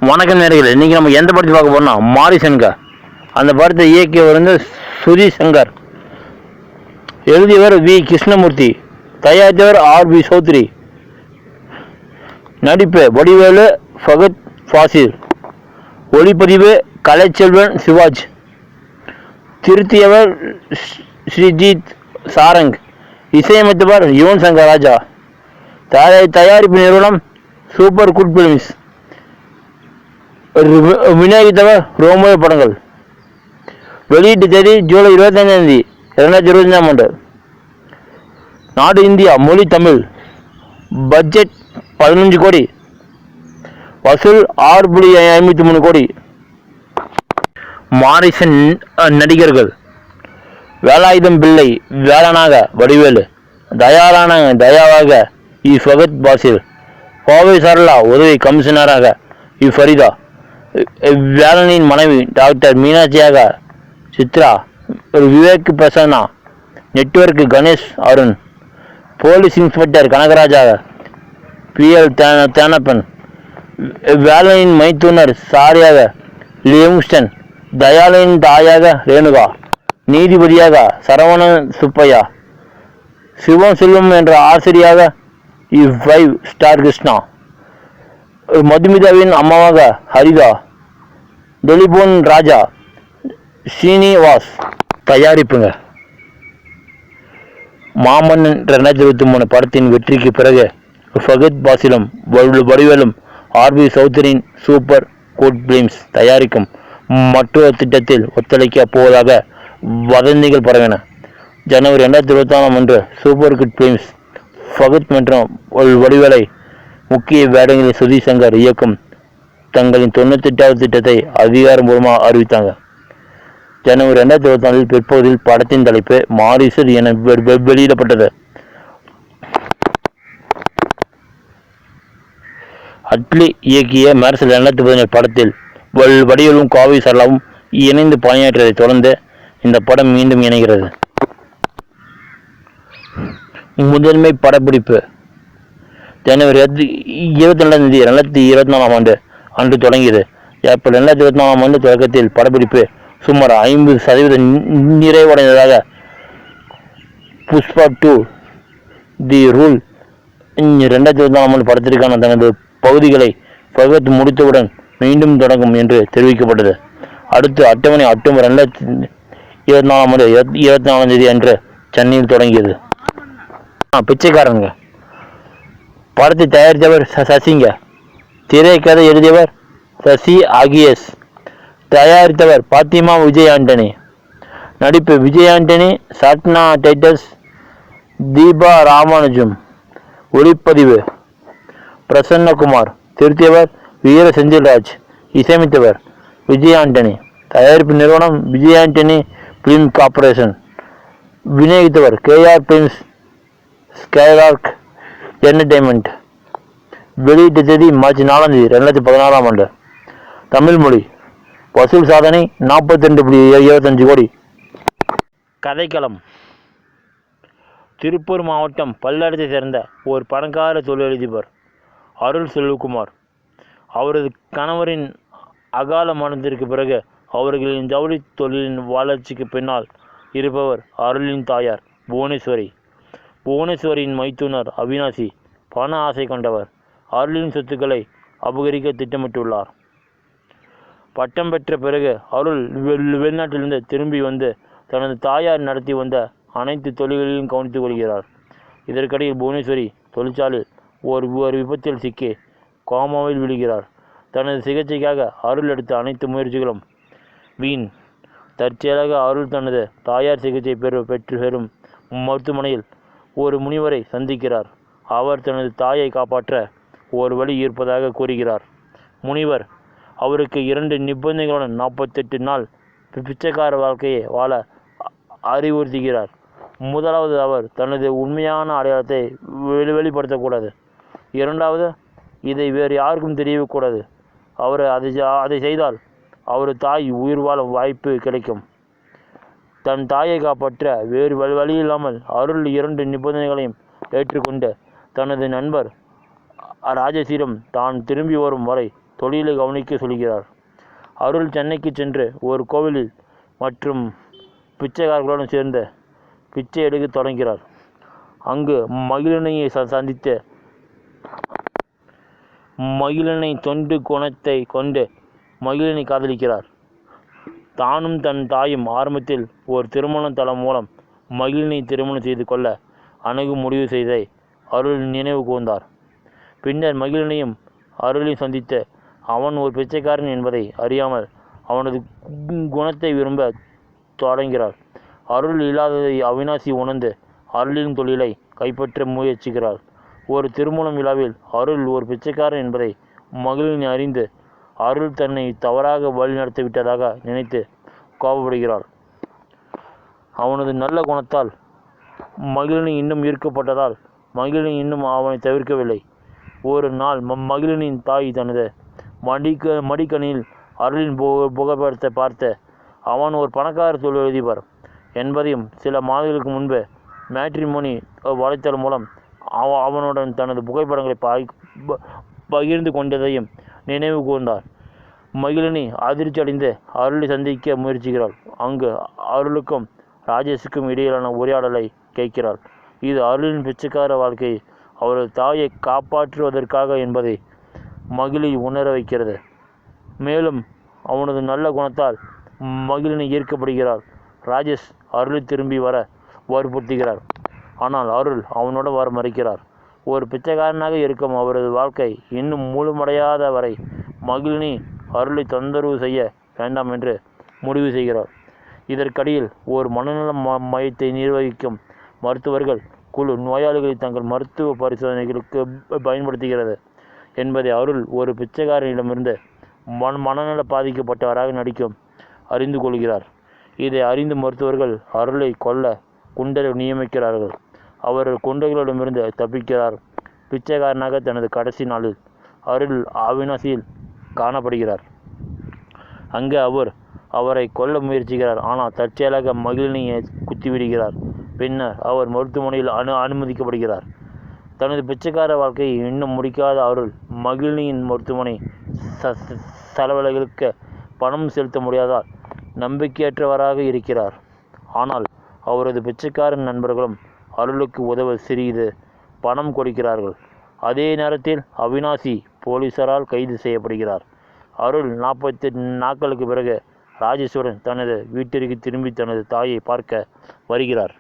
வணக்கம் நேயர்களே, இன்னைக்கு நம்ம எந்த படத்தை பார்க்க போறோம்னா மாரிசன்க. அந்த படத்தை இயக்கியவர் சுதி சங்கர், எழுதியவர் வி கிருஷ்ணமூர்த்தி, தயாரித்தவர் ஆர்.பி. சௌத்ரி, நடிப்பு வடிவேலு, ஃபகத் ஃபாசில், ஒளிப்பதிவு கலைச்செல்வன் சிவாஜ், திருத்தியவர் ஸ்ரீஜித் சாரங், இசையமைத்தவர் யுவன் சங்கர் ராஜா, தயாரிப்பு நிறுவனம் சூப்பர் குட் பிலிம்ஸ், விநியோகித்தவர் ரோமோ படங்கள். வெளியீட்டு தேதி ஜூலை 25 2025 ஆண்டு. நாடு இந்தியா, மொழி தமிழ். பட்ஜெட் 15 கோடி, வசூல் 6.53 கோடி. மாரிசன் நடிகர்கள்: வேலாயுதம் பிள்ளை வேலனாக வடிவேலு, தயாவாக ஃபகத் பாசில், கோவை சரளா உதவி கமிஷனராக ஃபரிதா, வேலனின் மனைவி டாக்டர் மீனாட்சியாக Chitra, Vivek Prasanna, network Ganesh Arun, police inspector கனகராஜாக PL தேனப்பன், வேலனின் மைத்துனர் சாரியாக லிவிங்ஸ்டன், தயாளனின் தாயாக ரேணுகா, நீதிபதியாக சரவணன் சுப்பையா, சிவம் செல்வம் என்ற ஆசிரியாக 5 ஸ்டார் கிருஷ்ணா, மதுமிதாவின் அம்மாவாக ஹரிதா, டெலிபோன் ராஜா ஸ்ரீனிவாஸ். தயாரிப்புங்க: மாமன்னன் 2023 படத்தின் வெற்றிக்கு பிறகு ஃபகத் பாசிலும் வடிவேலும் ஆர்.பி. சௌத்ரியின் சூப்பர் குட் பிலிம்ஸ் தயாரிக்கும் மற்றொரு திட்டத்தில் ஒத்துழைக்கப் போவதாக வதந்திகள் பரவின. ஜனவரி 2024 அன்று சூப்பர் குட் பிலிம்ஸ் ஃபகத் மற்றும் வடிவேலை முக்கிய வேடங்களில் சுதி சங்கர் இயக்கும் தங்களின் 98வது திட்டத்தை அதிகாரப்பூர்வமாக அறிவித்தாங்க. ஜனவரி 2024 பிற்பகுதியில் படத்தின் தலைப்பு மாரிசன் என வெளியிடப்பட்டது. அட்லி இயக்கிய மாரிசன் 2017 படத்தில் வடிவேலும் கோவை சரளாவும் இணைந்து பணியாற்றியதை தொடர்ந்து இந்த படம் மீண்டும் இணைகிறது. முதன்மை படப்பிடிப்பு ஜனவரி 22 2024 ஆண்டு அன்று தொடங்கியது. ஏப்ரல் 2024 ஆண்டு தொடக்கத்தில் படப்பிடிப்பு சுமார் 50% நிறைவடைந்ததாக புஷ்பா 2 தி ரூல் 2024 ஆண்டு படத்திற்கான தனது பகுதிகளை ஃபகத் முடித்தவுடன் மீண்டும் தொடங்கும் என்று தெரிவிக்கப்பட்டது. அடுத்து அட்டவணை அக்டோபர் 2024 ஆண்டு 24 அன்று சென்னையில் தொடங்கியது. பிச்சைக்காரங்க படத்தை தயாரித்தவர் சசிங்க, திரைக்கதை எழுதியவர் சசி ஆகியஸ், தயாரித்தவர் பாத்திமா விஜய் ஆண்டனி, நடிப்பு விஜய் ஆண்டனி, சாட்னா டைட்டஸ், தீபா ராமானுஜம், ஒளிப்பதிவு பிரசன்னகுமார், திருத்தியவர் வீர செந்தில்ராஜ், இசையமைத்தவர் விஜய் ஆண்டனி, தயாரிப்பு நிறுவனம் விஜய் ஆண்டனி பிலிம் கார்பரேஷன், விநியோகித்தவர் KR பிலிம்ஸ் ஸ்கைலார்க் என்டர்டைன்மெண்ட். வெளியீட்டு தேதி மார்ச் 4 2016 ஆண்டு. தமிழ் மொழி. வசூல் சாதனை 42.75 கோடி. கதைக்களம்: திருப்பூர் மாவட்டம் பல்லடத்தை சேர்ந்த ஒரு பணக்கார தொழிலதிபர் அருள் செல்வகுமார். அவரது கணவரின் அகால மரணத்திற்கு பிறகு அவர்களின் ஜவுளி தொழிலின் வளர்ச்சிக்கு பின்னால் இருப்பவர் அருளின் தாயார் புவனேஸ்வரி. புவனேஸ்வரியின் மைத்துனர் அவினாசி பண ஆசை கொண்டவர். அருளின் சொத்துக்களை அபகரிக்க திட்டமிட்டுள்ளார். பட்டம் பெற்ற பிறகு அருள் வெளிநாட்டிலிருந்து திரும்பி வந்து தனது தாயார் நடத்தி வந்த அனைத்து தொழில்களையும் கவனித்துக் கொள்கிறார். இதற்கிடையில் புவனேஸ்வரி தொழிற்சாலையில் ஒரு விபத்தில் சிக்கி கோமாவில் விழுகிறார். தனது சிகிச்சைக்காக அருள் எடுத்த அனைத்து முயற்சிகளும் வீண். தற்செயலாக அருள் தனது தாயார் சிகிச்சை பெற்று பெறும் மருத்துவமனையில் ஒரு முனிவரை சந்திக்கிறார். அவர் தனது தாயை காப்பாற்ற ஒரு வழி இருப்பதாக கூறுகிறார். முனிவர் அவருக்கு 2 நிபந்தனைகளுடன் 48 நாள் பிச்சைக்கார வாழ்க்கையை வாழ அறிவுறுத்துகிறார். முதலாவது, அவர் தனது உண்மையான அடையாளத்தை வெளிப்படுத்தக்கூடாது. இரண்டாவது, இதை வேறு யாருக்கும் தெரியக்கூடாது. அவர் அதை செய்தால் அவர் தாய் உயிர் வாழ வாய்ப்பு கிடைக்கும். தன் தாயை காப்பாற்ற வேறு வழி இல்லாமல் அருள் 2 நிபந்தனைகளையும் ஏற்றுக்கொண்டு தனது நண்பர் ராஜேஷிடம் தான் திரும்பி வரும் வரை தொழிலை கவனிக்க சொல்கிறார். அருள் சென்னைக்கு சென்று ஒரு கோவிலில் மற்றும் பிச்சைக்காரர்களுடன் சேர்ந்து பிச்சை எடுக்க தொடங்கிறார். அங்கு மகிழினியை சந்தித்து மகிழினி தொண்டு குணத்தை கொண்டு மகிழினி காதலிக்கிறார். தானும் தன் தாயும் ஆரம்பத்தில் ஒரு திருமண தளம் மூலம் மகிழினி திருமணம் செய்து கொள்ள முடிவு செய்ததை அருள் நினைவு கூர்ந்தார். பின்னர் மகிழினியும் அருளையும் சந்தித்து அவன் ஒரு பிச்சைக்காரன் என்பதை அறியாமல் அவனது குணத்தை விரும்ப தொடங்கிறார். அருள் இல்லாததை அவினாசி உணர்ந்து அருளின் தொழிலை கைப்பற்ற முயற்சிக்கிறார். ஒரு திருமண விழாவில் அருள் ஒரு பிச்சைக்காரன் என்பதை மகிழினி அறிந்து அருள் தன்னை தவறாக வழிநடத்திவிட்டதாக நினைத்து கோபப்படுகிறார். அவனது நல்ல குணத்தால் மகிழினி இன்னும் ஈர்க்கப்பட்டதால் மகிழினி இன்னும் அவனை தவிர்க்கவில்லை. ஒரு நாள் மகிழினியின் தாய் தனது மடிக்கணியில் அருளின் புகைப்படத்தை பார்த்து அவன் ஒரு பணக்கார தொழிலதிபர் என்பதையும் சில மாதங்களுக்கு முன்பு மேட்ரிமோனி வலைத்தளம் மூலம் அவனுடன் தனது புகைப்படங்களை பகிர்ந்து கொண்டதையும் நினைவு கூர்ந்தார். மகிழினி அதிர்ச்சி அடைந்து அருளை சந்திக்க முயற்சிக்கிறாள். அங்கு அருளுக்கும் ராஜேஷுக்கும் இடையிலான உரையாடலை கேட்கிறாள். இது அருளின் பிச்சைக்கார வாழ்க்கை அவரது தாயை காப்பாற்றுவதற்காக என்பதை மகிழி உணர வைக்கிறது. மேலும் அவனது நல்ல குணத்தால் மகிழினி ஈர்க்கப்படுகிறார். ராஜேஷ் அருளை திரும்பி வர வற்புறுத்துகிறார். ஆனால் அருள் அவனோட வர மறுக்கிறார். ஒரு பிச்சைக்காரனாக இருக்கும் அவரது வாழ்க்கை இன்னும் முழுமடையாத வரை மகிழினி அருளை தொந்தரவு செய்ய வேண்டாம் என்று முடிவு செய்கிறார். இதற்கடியில் ஒரு மனநல மையத்தை நிர்வகிக்கும் மருத்துவர்கள் குழு நோயாளிகளை தங்கள் மருத்துவ பரிசோதனைகளுக்கு பயன்படுத்துகிறது என்பதை அருள் ஒரு பிச்சைக்காரனிடமிருந்து மனநல பாதிக்கப்பட்டவராக நடிக்கும் அறிந்து கொள்கிறார். இதை அறிந்து மருத்துவர்கள் அருளை கொல்ல குண்டரை நியமிக்கிறார்கள். அவர் குண்டர்களிடமிருந்து தப்பிக்கிறார். பிச்சைக்காரனாக தனது கடைசி நாளில் அருள் அவினாசியில் காணப்படுகிறார். அங்கே அவரை கொல்ல முயற்சிக்கிறார். ஆனால் தற்செயலாக மகிழினியை குத்திவிடுகிறார். பின்னர் அவர் மருத்துவமனையில் அனுமதிக்கப்படுகிறார். தனது பிச்சைக்கார வாழ்க்கையை இன்னும் முடிக்காத அருள் மகிழினியின் மருத்துவமனை செலவுகளுக்கு பணம் செலுத்த முடியாதால் நம்பிக்கையற்றவராக இருக்கிறார். ஆனால் அவரது பிச்சைக்காரன் நண்பர்களும் அருளுக்கு உதவ சிறிது பணம் கொடுக்கிறார்கள். அதே நேரத்தில் அவினாசி போலீசாரால் கைது செய்யப்படுகிறார். அருள் 48 நாட்களுக்கு பிறகு ராஜேஷுடன் தனது வீட்டிற்கு திரும்பி தனது தாயை பார்க்க வருகிறார்.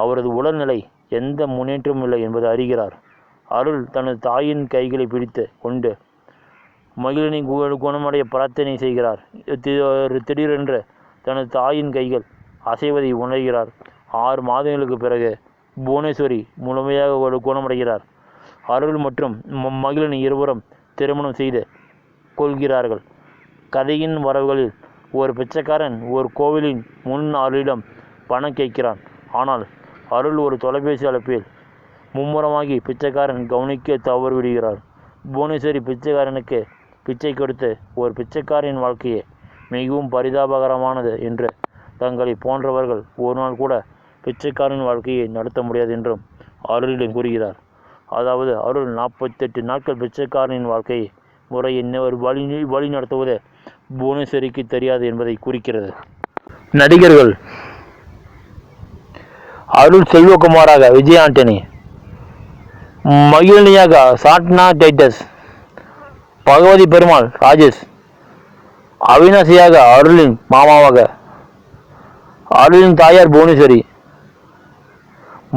அவரது உடல்நிலை எந்த முன்னேற்றமும் இல்லை என்பதை அறிகிறார். அருள் தனது தாயின் கைகளை பிடித்து கொண்டு மகிழினி குணமடைய பிரார்த்தனை செய்கிறார். திடீரென்று தனது தாயின் கைகள் அசைவதை உணர்கிறார். 6 மாதங்களுக்கு பிறகு புவனேஸ்வரி முழுமையாக குணமடைகிறார். அருள் மற்றும் மகிழினி இருவரும் திருமணம் செய்து கொள்கிறார்கள். கதையின் வரவுகளில் ஒரு பிச்சைக்காரன் ஒரு கோவிலின் முன் அருளிடம் பணம் கேட்கிறான். ஆனால் அருள் ஒரு தொலைபேசி அழைப்பில் மும்முரமாகி பிச்சைக்காரன் கவனிக்க தவறிவிடுகிறார். புவனேஸ்வரி பிச்சைக்காரனுக்கு பிச்சை கொடுத்து ஒரு பிச்சைக்காரனின் வாழ்க்கையே மிகவும் பரிதாபகரமானது என்று தங்களை போன்றவர்கள் ஒரு நாள் கூட பிச்சைக்காரன் வாழ்க்கையை நடத்த முடியாது என்றும் அருளிடம் கூறுகிறார். அதாவது அருள் 48 நாட்கள் பிச்சைக்காரனின் வாழ்க்கையை முறையை வழி நடத்துவது புவனேஸ்வரிக்கு தெரியாது என்பதை குறிக்கிறது. நடிகர்கள்: அருள் செல்வகுமாராக விஜய் ஆண்டனி, மகிழினியாக சாட்னா டைட்டஸ், பகவதி பெருமாள் ராஜேஷ், அவினாசியாக அருளின் மாமாவாக அருளின் தாயார் புவனேஸ்வரி,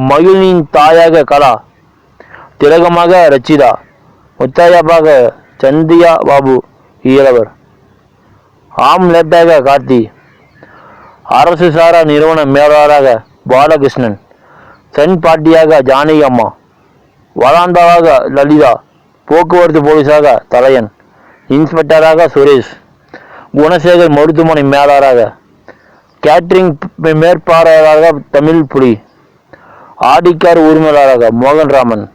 மகிழினியின் தாயாக கலா, திலகமாக ரச்சிதா, முத்தாயாப்பாக சந்தியா பாபு இயலவர், ஆம்லேட்டாக கார்த்தி, அரசு சாரா நிறுவன மேலாளராக பாலகிருஷ்ணன், சன் பாட்டியாக ஜானகி அம்மா, வளாந்தாவாக லலிதா, போக்குவரத்து போலீஸாக தலையன், இன்ஸ்பெக்டராக சுரேஷ், குணசேகர் மருத்துவமனை மேலாளராக, கேட்டரிங் மேற்பார்வையாளராக தமிழ் புலி, ஆடிக்கார் உரிமையாளராக மோகன்ராமன்,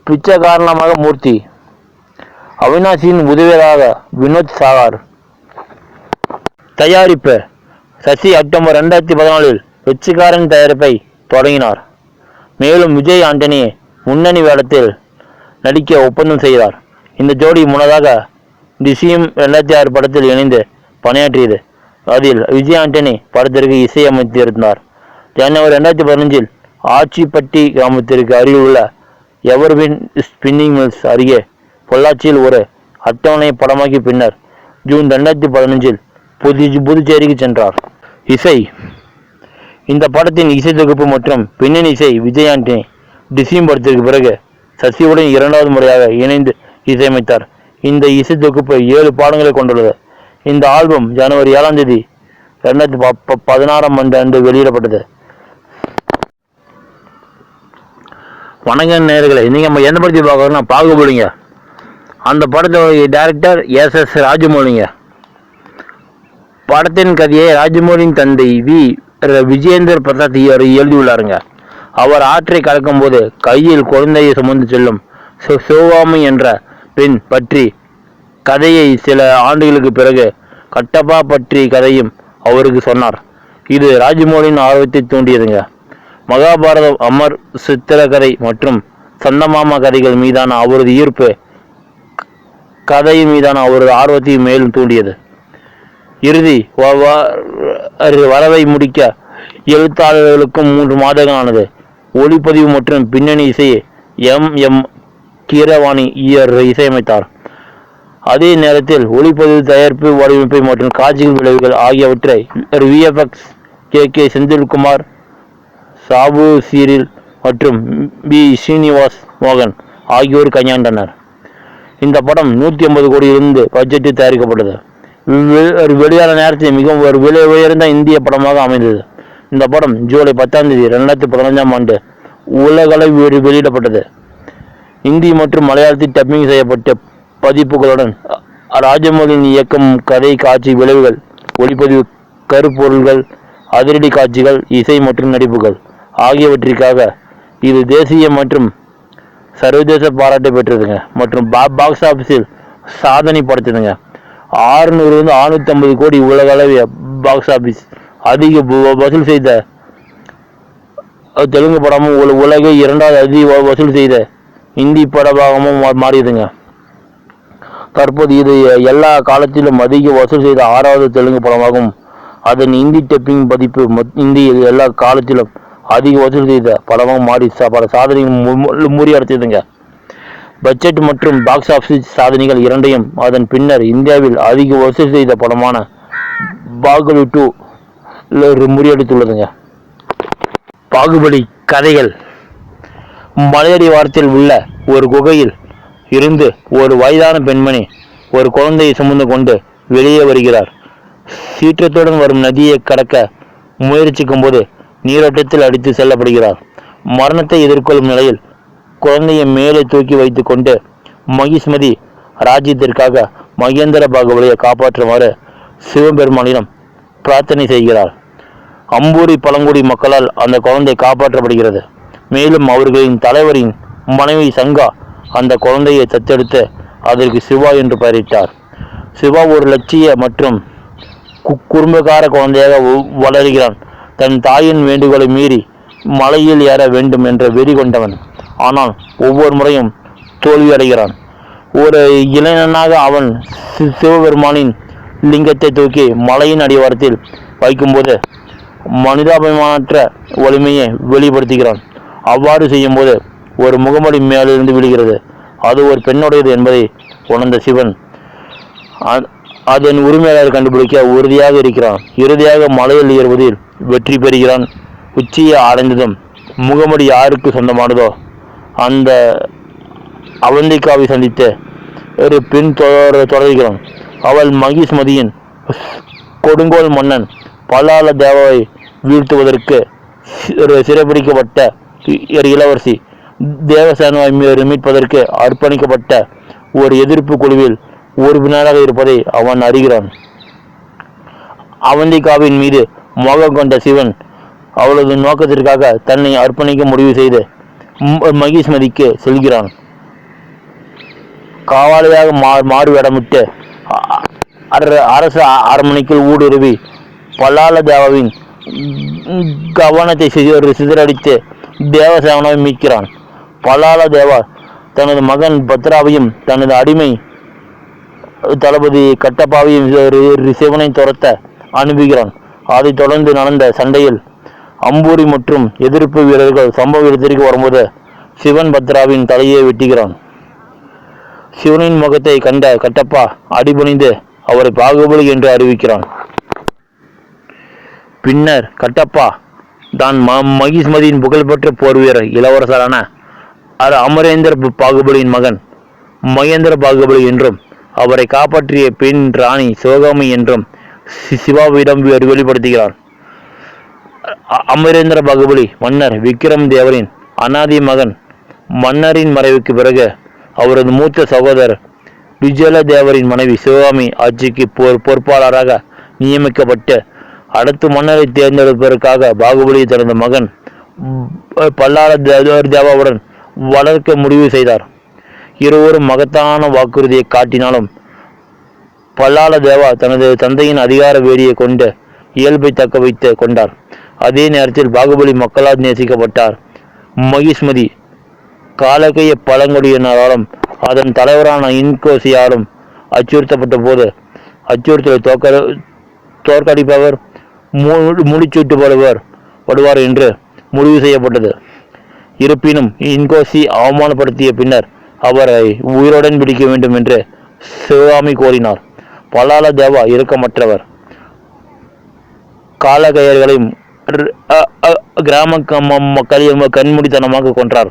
பிச்சை காரணமாக மூர்த்தி, அவினாசியின் உதவியாளராக வினோத் சாகர். தயாரிப்பு: சசி அக்டோபர் 2014 பிச்சைக்காரன் தயாரிப்பை தொடங்கினார். மேலும் விஜய் ஆண்டனியை முன்னணி வேடத்தில் நடிக்க ஒப்பந்தம் செய்தார். இந்த ஜோடி முன்னதாக டிசியும் 2006 படத்தில் இணைந்து பணியாற்றியது. அதில் விஜய் ஆண்டனி படத்திற்கு இசையமைத்திருந்தார். ஜனவரி 2015 ஆச்சிப்பட்டி கிராமத்திற்கு அருகில் உள்ள எவர்வின் ஸ்பின்னிங் மில்ஸ் அருகே பொள்ளாச்சியில் ஒரு அட்டவணை படமாக்கி பின்னர் ஜூன் 2015 புதுச்சேரிக்கு சென்றார். இசை. இந்த படத்தின் இசை தொகுப்பு மற்றும் பின்னணி இசை விஜய் ஆண்டனி டிசியும் படத்திற்கு பிறகு சசியுடன் 2வது முறையாக இணைந்து இசையமைத்தார். இந்த இசை தொகுப்பு 7 பாடல்களை கொண்டுள்ளது. இந்த ஆல்பம் ஜனவரி 7 2016 அன்று வெளியிடப்பட்டது. வணக்கம் நேயர்களே, நீங்கள் எந்த படத்தை பார்க்கறோம்னா பாகுபலிங்க. அந்த படத்தோட டைரக்டர் எஸ் ராஜமௌலிங்க. படத்தின் கதையை ராஜமௌலியின் தந்தை விஜேந்திர பிரசாத் எழுதியுள்ளாருங்க. அவர் ஆற்றை கடக்கும் போது கையில் குழந்தையை சுமந்து செல்லும் சிவகாமி என்ற பெண் பற்றி கதையை சில ஆண்டுகளுக்கு பிறகு கட்டப்பா பற்றி கதையும் அவருக்கு சொன்னார். இது ராஜமௌலியின் ஆர்வத்தை தூண்டியதுங்க. மகாபாரதம், அமர், சித்திரக்கதை மற்றும் சந்தமாமா கதைகள் மீதான அவரது ஈர்ப்பு கதையின் மீதான அவரது ஆர்வத்தை மேலும் தூண்டியது. இறுதி வரவை முடிக்க எழுத்தாளர்களுக்கும் 3 மாதங்கள் ஆனது. ஒளிப்பதிவு மற்றும் பின்னணி இசையை எம் கீரவாணி இசையமைத்தார். அதே நேரத்தில் ஒளிப்பதிவு, தயாரிப்பு, வடிவமைப்பு மற்றும் காட்சிகள் விளைவுகள் ஆகியவற்றை விஎஃப்எக்ஸ் கே செந்தில்குமார், சாபு சீரில் மற்றும் ஸ்ரீனிவாஸ் மோகன் ஆகியோர் கையாண்டனர். இந்த படம் 150 கோடி இருந்து பட்ஜெட்டில் தயாரிக்கப்பட்டது. வெளியான நேரத்தில் மிகவும் ஒரு விலை உயர்ந்த இந்திய படமாக அமைந்தது. இந்த படம் ஜூலை 10 2015 உலகளவில் வெளியிடப்பட்டது. இந்தி மற்றும் மலையாளத்தில் டப்பிங் செய்யப்பட்ட பதிப்புகளுடன் ராஜமௌலியின் இயக்கம், கதை, காட்சி விளைவுகள், ஒளிப்பதிவு, கருப்பொருள்கள், அதிரடி காட்சிகள், இசை மற்றும் நடிப்புகள் ஆகியவற்றிற்காக இது தேசிய மற்றும் சர்வதேச பாராட்டை பெற்றதுங்க. மற்றும் பாக்ஸ் ஆஃபீஸில் சாதனை படைத்ததுங்க. 600 650 கோடி உலகளவிய பாக்ஸ் ஆஃபீஸ் அதிக வசூல் செய்த தெலுங்கு படமும் உலகை 2வது அதிக வசூல் செய்த இந்தி படமாகவும் மாறியதுங்க. தற்போது இது எல்லா காலத்திலும் அதிக வசூல் செய்த 6வது தெலுங்கு படமாகவும் அதன் இந்தி டப்பிங் பதிப்பு இந்தியில் எல்லா காலத்திலும் அதிக வசூல் செய்த படமாக மாறி பல சாதனைகள் முறியடித்ததுங்க. பட்ஜெட் மற்றும் பாக்ஸ் ஆஃபீஸ் சாதனைகள் இரண்டையும் அதன் பின்னர் இந்தியாவில் அதிக வசூல் செய்த படமான பாகுபலி 2 முறியடித்துள்ளதுங்க. பாகுபலி கதைகள். மலையடி வாரத்தில் உள்ள ஒரு குகையில் இருந்து ஒரு வயதான பெண்மணி ஒரு குழந்தையை சுமந்து கொண்டு வெளியே வருகிறார். சீற்றத்துடன் வரும் நதியை கடக்க முயற்சிக்கும் போது நீரோட்டத்தில் அடித்து செல்லப்படுகிறார். மரணத்தை எதிர்கொள்ளும் நிலையில் குழந்தையை மேலே தூக்கி வைத்து கொண்டு மகிஷ்மதி ராஜ்யத்திற்காக மகேந்திர பாகுபலியை காப்பாற்றுமாறு சிவபெருமானிடம் பிரார்த்தனை செய்கிறார். அம்பூரி பழங்குடி மக்களால் அந்த குழந்தை காப்பாற்றப்படுகிறது. மேலும் அவர்களின் தலைவரின் மனைவி சங்கா அந்த குழந்தையை தத்தெடுத்து அதற்கு சிவா என்று பெயரிட்டார். சிவா ஒரு லட்சிய மற்றும் குறும்புக்கார குழந்தையாக வளர்கிறான். தன் தாயின் வேண்டுகோளை மீறி மலையில் ஏற வேண்டும் என்ற வெறி கொண்டவன். ஆனால் ஒவ்வொரு முறையும் தோல்வியடைகிறான். ஒரு இளைஞனாக அவன் சிவபெருமானின் லிங்கத்தை தூக்கி மலையின் அடிவாரத்தில் வைக்கும்போது மனிதாபிமானற்ற வலிமையை வெளிப்படுத்துகிறான். அவ்வாறு செய்யும்போது ஒரு முகமடி மேலிருந்து விடுகிறது. அது ஒரு பெண்ணுடையது என்பதை உணர்ந்த சிவன் அதன் உரிமையாளர் கண்டுபிடிக்க உறுதியாக இருக்கிறான். இறுதியாக மலையில் ஏறுவதில் வெற்றி பெறுகிறான். உச்சியை அடைந்ததும் முகமடி யாருக்கு சொந்தமானதோ அந்த அவந்திகாவை சந்தித்து ஒரு பெண் தொடர்கிறான். அவள் மகிஷ்மதியின் கொடுங்கோல் மன்னன் பல்லால தேவாவை வீழ்த்துவதற்கு சிறைப்பிடிக்கப்பட்ட இளவரசி தேவசேனாவை மீட்பதற்கு அர்ப்பணிக்கப்பட்ட ஒரு எதிர்ப்பு குழுவில் உறுப்பினராக இருப்பதை அவன் அறிகிறான். அவந்திகாவின் மீது மோகம் கொண்ட சிவன் அவளது நோக்கத்திற்காக தன்னை அர்ப்பணிக்க முடிவு செய்து மகிஷ்மதிக்கு செல்கிறான். காவாலியாக மாறு வேடமிட்டு அரசு அரண்மனைக்குள் ஊடுருவி பல்லால தேவாவின் கவனத்தை சிதறடித்து தேவசேனாவை மீட்கிறான். பல்லால தேவா தனது மகன் பத்ராவையும் தனது அடிமை தளபதி கட்டப்பாவையும் சிவனை துரத்த அனுப்புகிறான். அதைத் தொடர்ந்து நடந்த சண்டையில் அம்பூரி மற்றும் எதிர்ப்பு வீரர்கள் சம்பவ இடத்திற்கு வரும்போது சிவன் பத்ராவின் தலையை வெட்டுகிறான். சிவனின் முகத்தை கண்ட கட்டப்பா அடிபணிந்து அவரை பாகுபலி என்று அறிவிக்கிறான். பின்னர் கட்டப்பா தான் மகிஷ்மதியின் புகழ்பெற்ற போர் வீரர் இளவரசரான அமரேந்திர பாகுபலியின் மகன் மகேந்திர பாகுபலி என்றும் அவரை காப்பாற்றிய பெண் ராணி சிவகாமி என்றும் சிவாவிடம் வெளிப்படுத்துகிறார். அமரேந்திர பாகுபலி மன்னர் விக்ரம் தேவரின் அனாதி மகன். மன்னரின் மறைவுக்கு பிறகு அவரது மூத்த சகோதரர் விஜய தேவரின் மனைவி சிவகாமி ஆட்சிக்கு பொறுப்பாளராக நியமிக்கப்பட்டு அடுத்து மன்னரை தேர்ந்தெடுப்பதற்காக பாகுபலி தனது மகன் பல்லாள தேவாவுடன் வளர்க்க முடிவு செய்தார். இருவரும் மகத்தான வாக்குறுதியை காட்டினாலும் பல்லாள தேவா தனது தந்தையின் அதிகார வேடியை கொண்டு இயல்பை தக்க வைத்து கொண்டார். அதே நேரத்தில் பாகுபலி மக்களால் நேசிக்கப்பட்டார். மகிஷ்மதி காலக்கைய பழங்குடியினராலும் அதன் தலைவரான இன்கோசியாலும் அச்சுறுத்தப்பட்ட போது அச்சுறுத்தலை தோற்கடிப்பவர் முடிச்சூட்டுப்படுவார் என்று முடிவு செய்யப்பட்டது. இருப்பினும் இன்கோசி அவமானப்படுத்திய பின்னர் அவரை உயிருடன் பிடிக்க வேண்டும் என்று சிவகாமி கோரினார். பல்லாள தேவா இரக்கமற்றவர். காலகையர்களையும் கிராம மக்களையும் கண்மூடித்தனமாக கொன்றார்.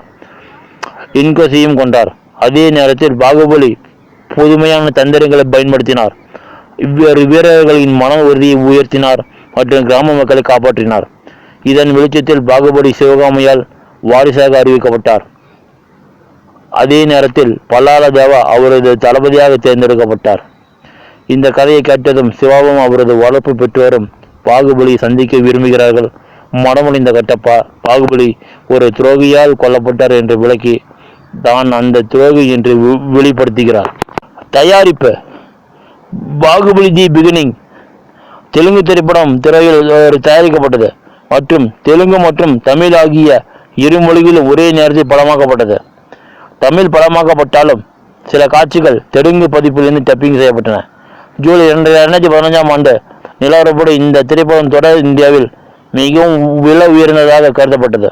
இன்கோசியும் கொண்டார். அதே நேரத்தில் பாகுபலி புதுமையான தந்திரங்களை பயன்படுத்தினார். இவ்வேறு வீரர்களின் மன உறுதியை உயர்த்தினார் மற்றும் கிராம மக்களை காப்பாற்றினார். இதன் வெளிச்சத்தில் பாகுபலி சிவகாமியால் வாரிசாக அறிவிக்கப்பட்டார். அதே நேரத்தில் பல்லாள தேவா அவரது தளபதியாக தேர்ந்தெடுக்கப்பட்டார். இந்த கதையை கேட்டதும் சிவாவும் அவரது வளர்ப்பு பெற்றோரும் பாகுபலி சந்திக்க விரும்புகிறார்கள். மனமுடிந்த கட்டப்பா பாகுபலி ஒரு துரோகியால் கொல்லப்பட்டார் என்று விளக்கி தான் அந்த துரோகி என்று வெளிப்படுத்துகிறார். தயாரிப்பு பாகுபலி தி பிகினிங் தெலுங்கு திரைப்படம் திரையில் தயாரிக்கப்பட்டது மற்றும் தெலுங்கு மற்றும் தமிழ் ஆகிய இரு மொழிகளிலும் ஒரே நேரத்தில் படமாக்கப்பட்டது. தமிழ் படமாக்கப்பட்டாலும் சில காட்சிகள் தெலுங்கு பதிப்பிலிருந்து டப்பிங் செய்யப்பட்டன. ஜூலை 2015 ஆண்டு நிலவரப்படி இந்த திரைப்படம் தொடர் இந்தியாவில் மிகவும் விலை உயர்ந்ததாக கருதப்பட்டது.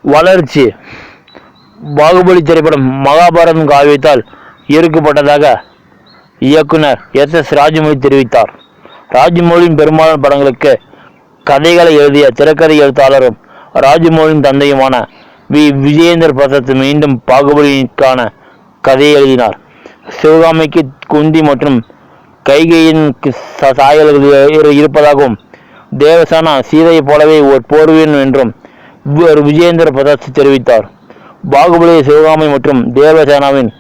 வளர்ச்சி பாகுபலி திரைப்படம் மகாபாரதம் காவியத்தால் ஈர்க்கப்பட்டதாக இயக்குனர் எஸ் ராஜமௌழி தெரிவித்தார். ராஜமௌழியின் பெரும்பாலான படங்களுக்கு கதைகளை எழுதிய திரைக்கதை எழுத்தாளரும் ராஜமௌழியின் தந்தையுமான விஜயேந்திர பிரசாத் மீண்டும் பாகுபலிக்கான கதையை எழுதினார். சிவகாமிக்கு குந்தி மற்றும் கைகையின் சாயல்கள் இருப்பதாகவும் தேவசானா சீதையை போலவே ஒரு போர்வீரன் என்றும் விஜயேந்திர பிரசாத் தெரிவித்தார். பாகுபலியை சிவகாமி மற்றும் தேவசேனாவின்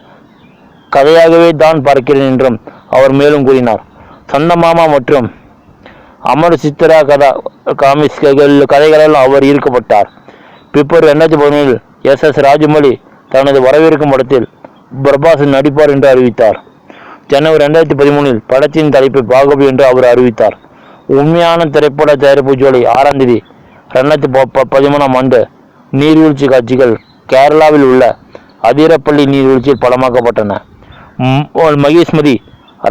கதையாகவே தான் பார்க்கிறேன் என்றும் அவர் மேலும் கூறினார். சந்தமாமா மற்றும் அமர் சித்திரா காமிக்ஸ் கதைகளால் அவர் ஈர்க்கப்பட்டார். பிப்ரவரி 2011 எஸ் ராஜமௌழி தனது வரவிருக்கும் படத்தில் பிரபாஸ் நடிப்பார் என்று அறிவித்தார். ஜனவரி 2013 படத்தின் தலைப்பை பாகுபலி என்று அவர் அறிவித்தார். உண்மையான திரைப்பட தயாரிப்பு ஜூலை 6 2013 ஆண்டு நீர்வீழ்ச்சி காட்சிகள் கேரளாவில் உள்ள அதிரப்பள்ளி நீர்வீழ்ச்சியில் படமாக்கப்பட்டன. மகிஷ்மதி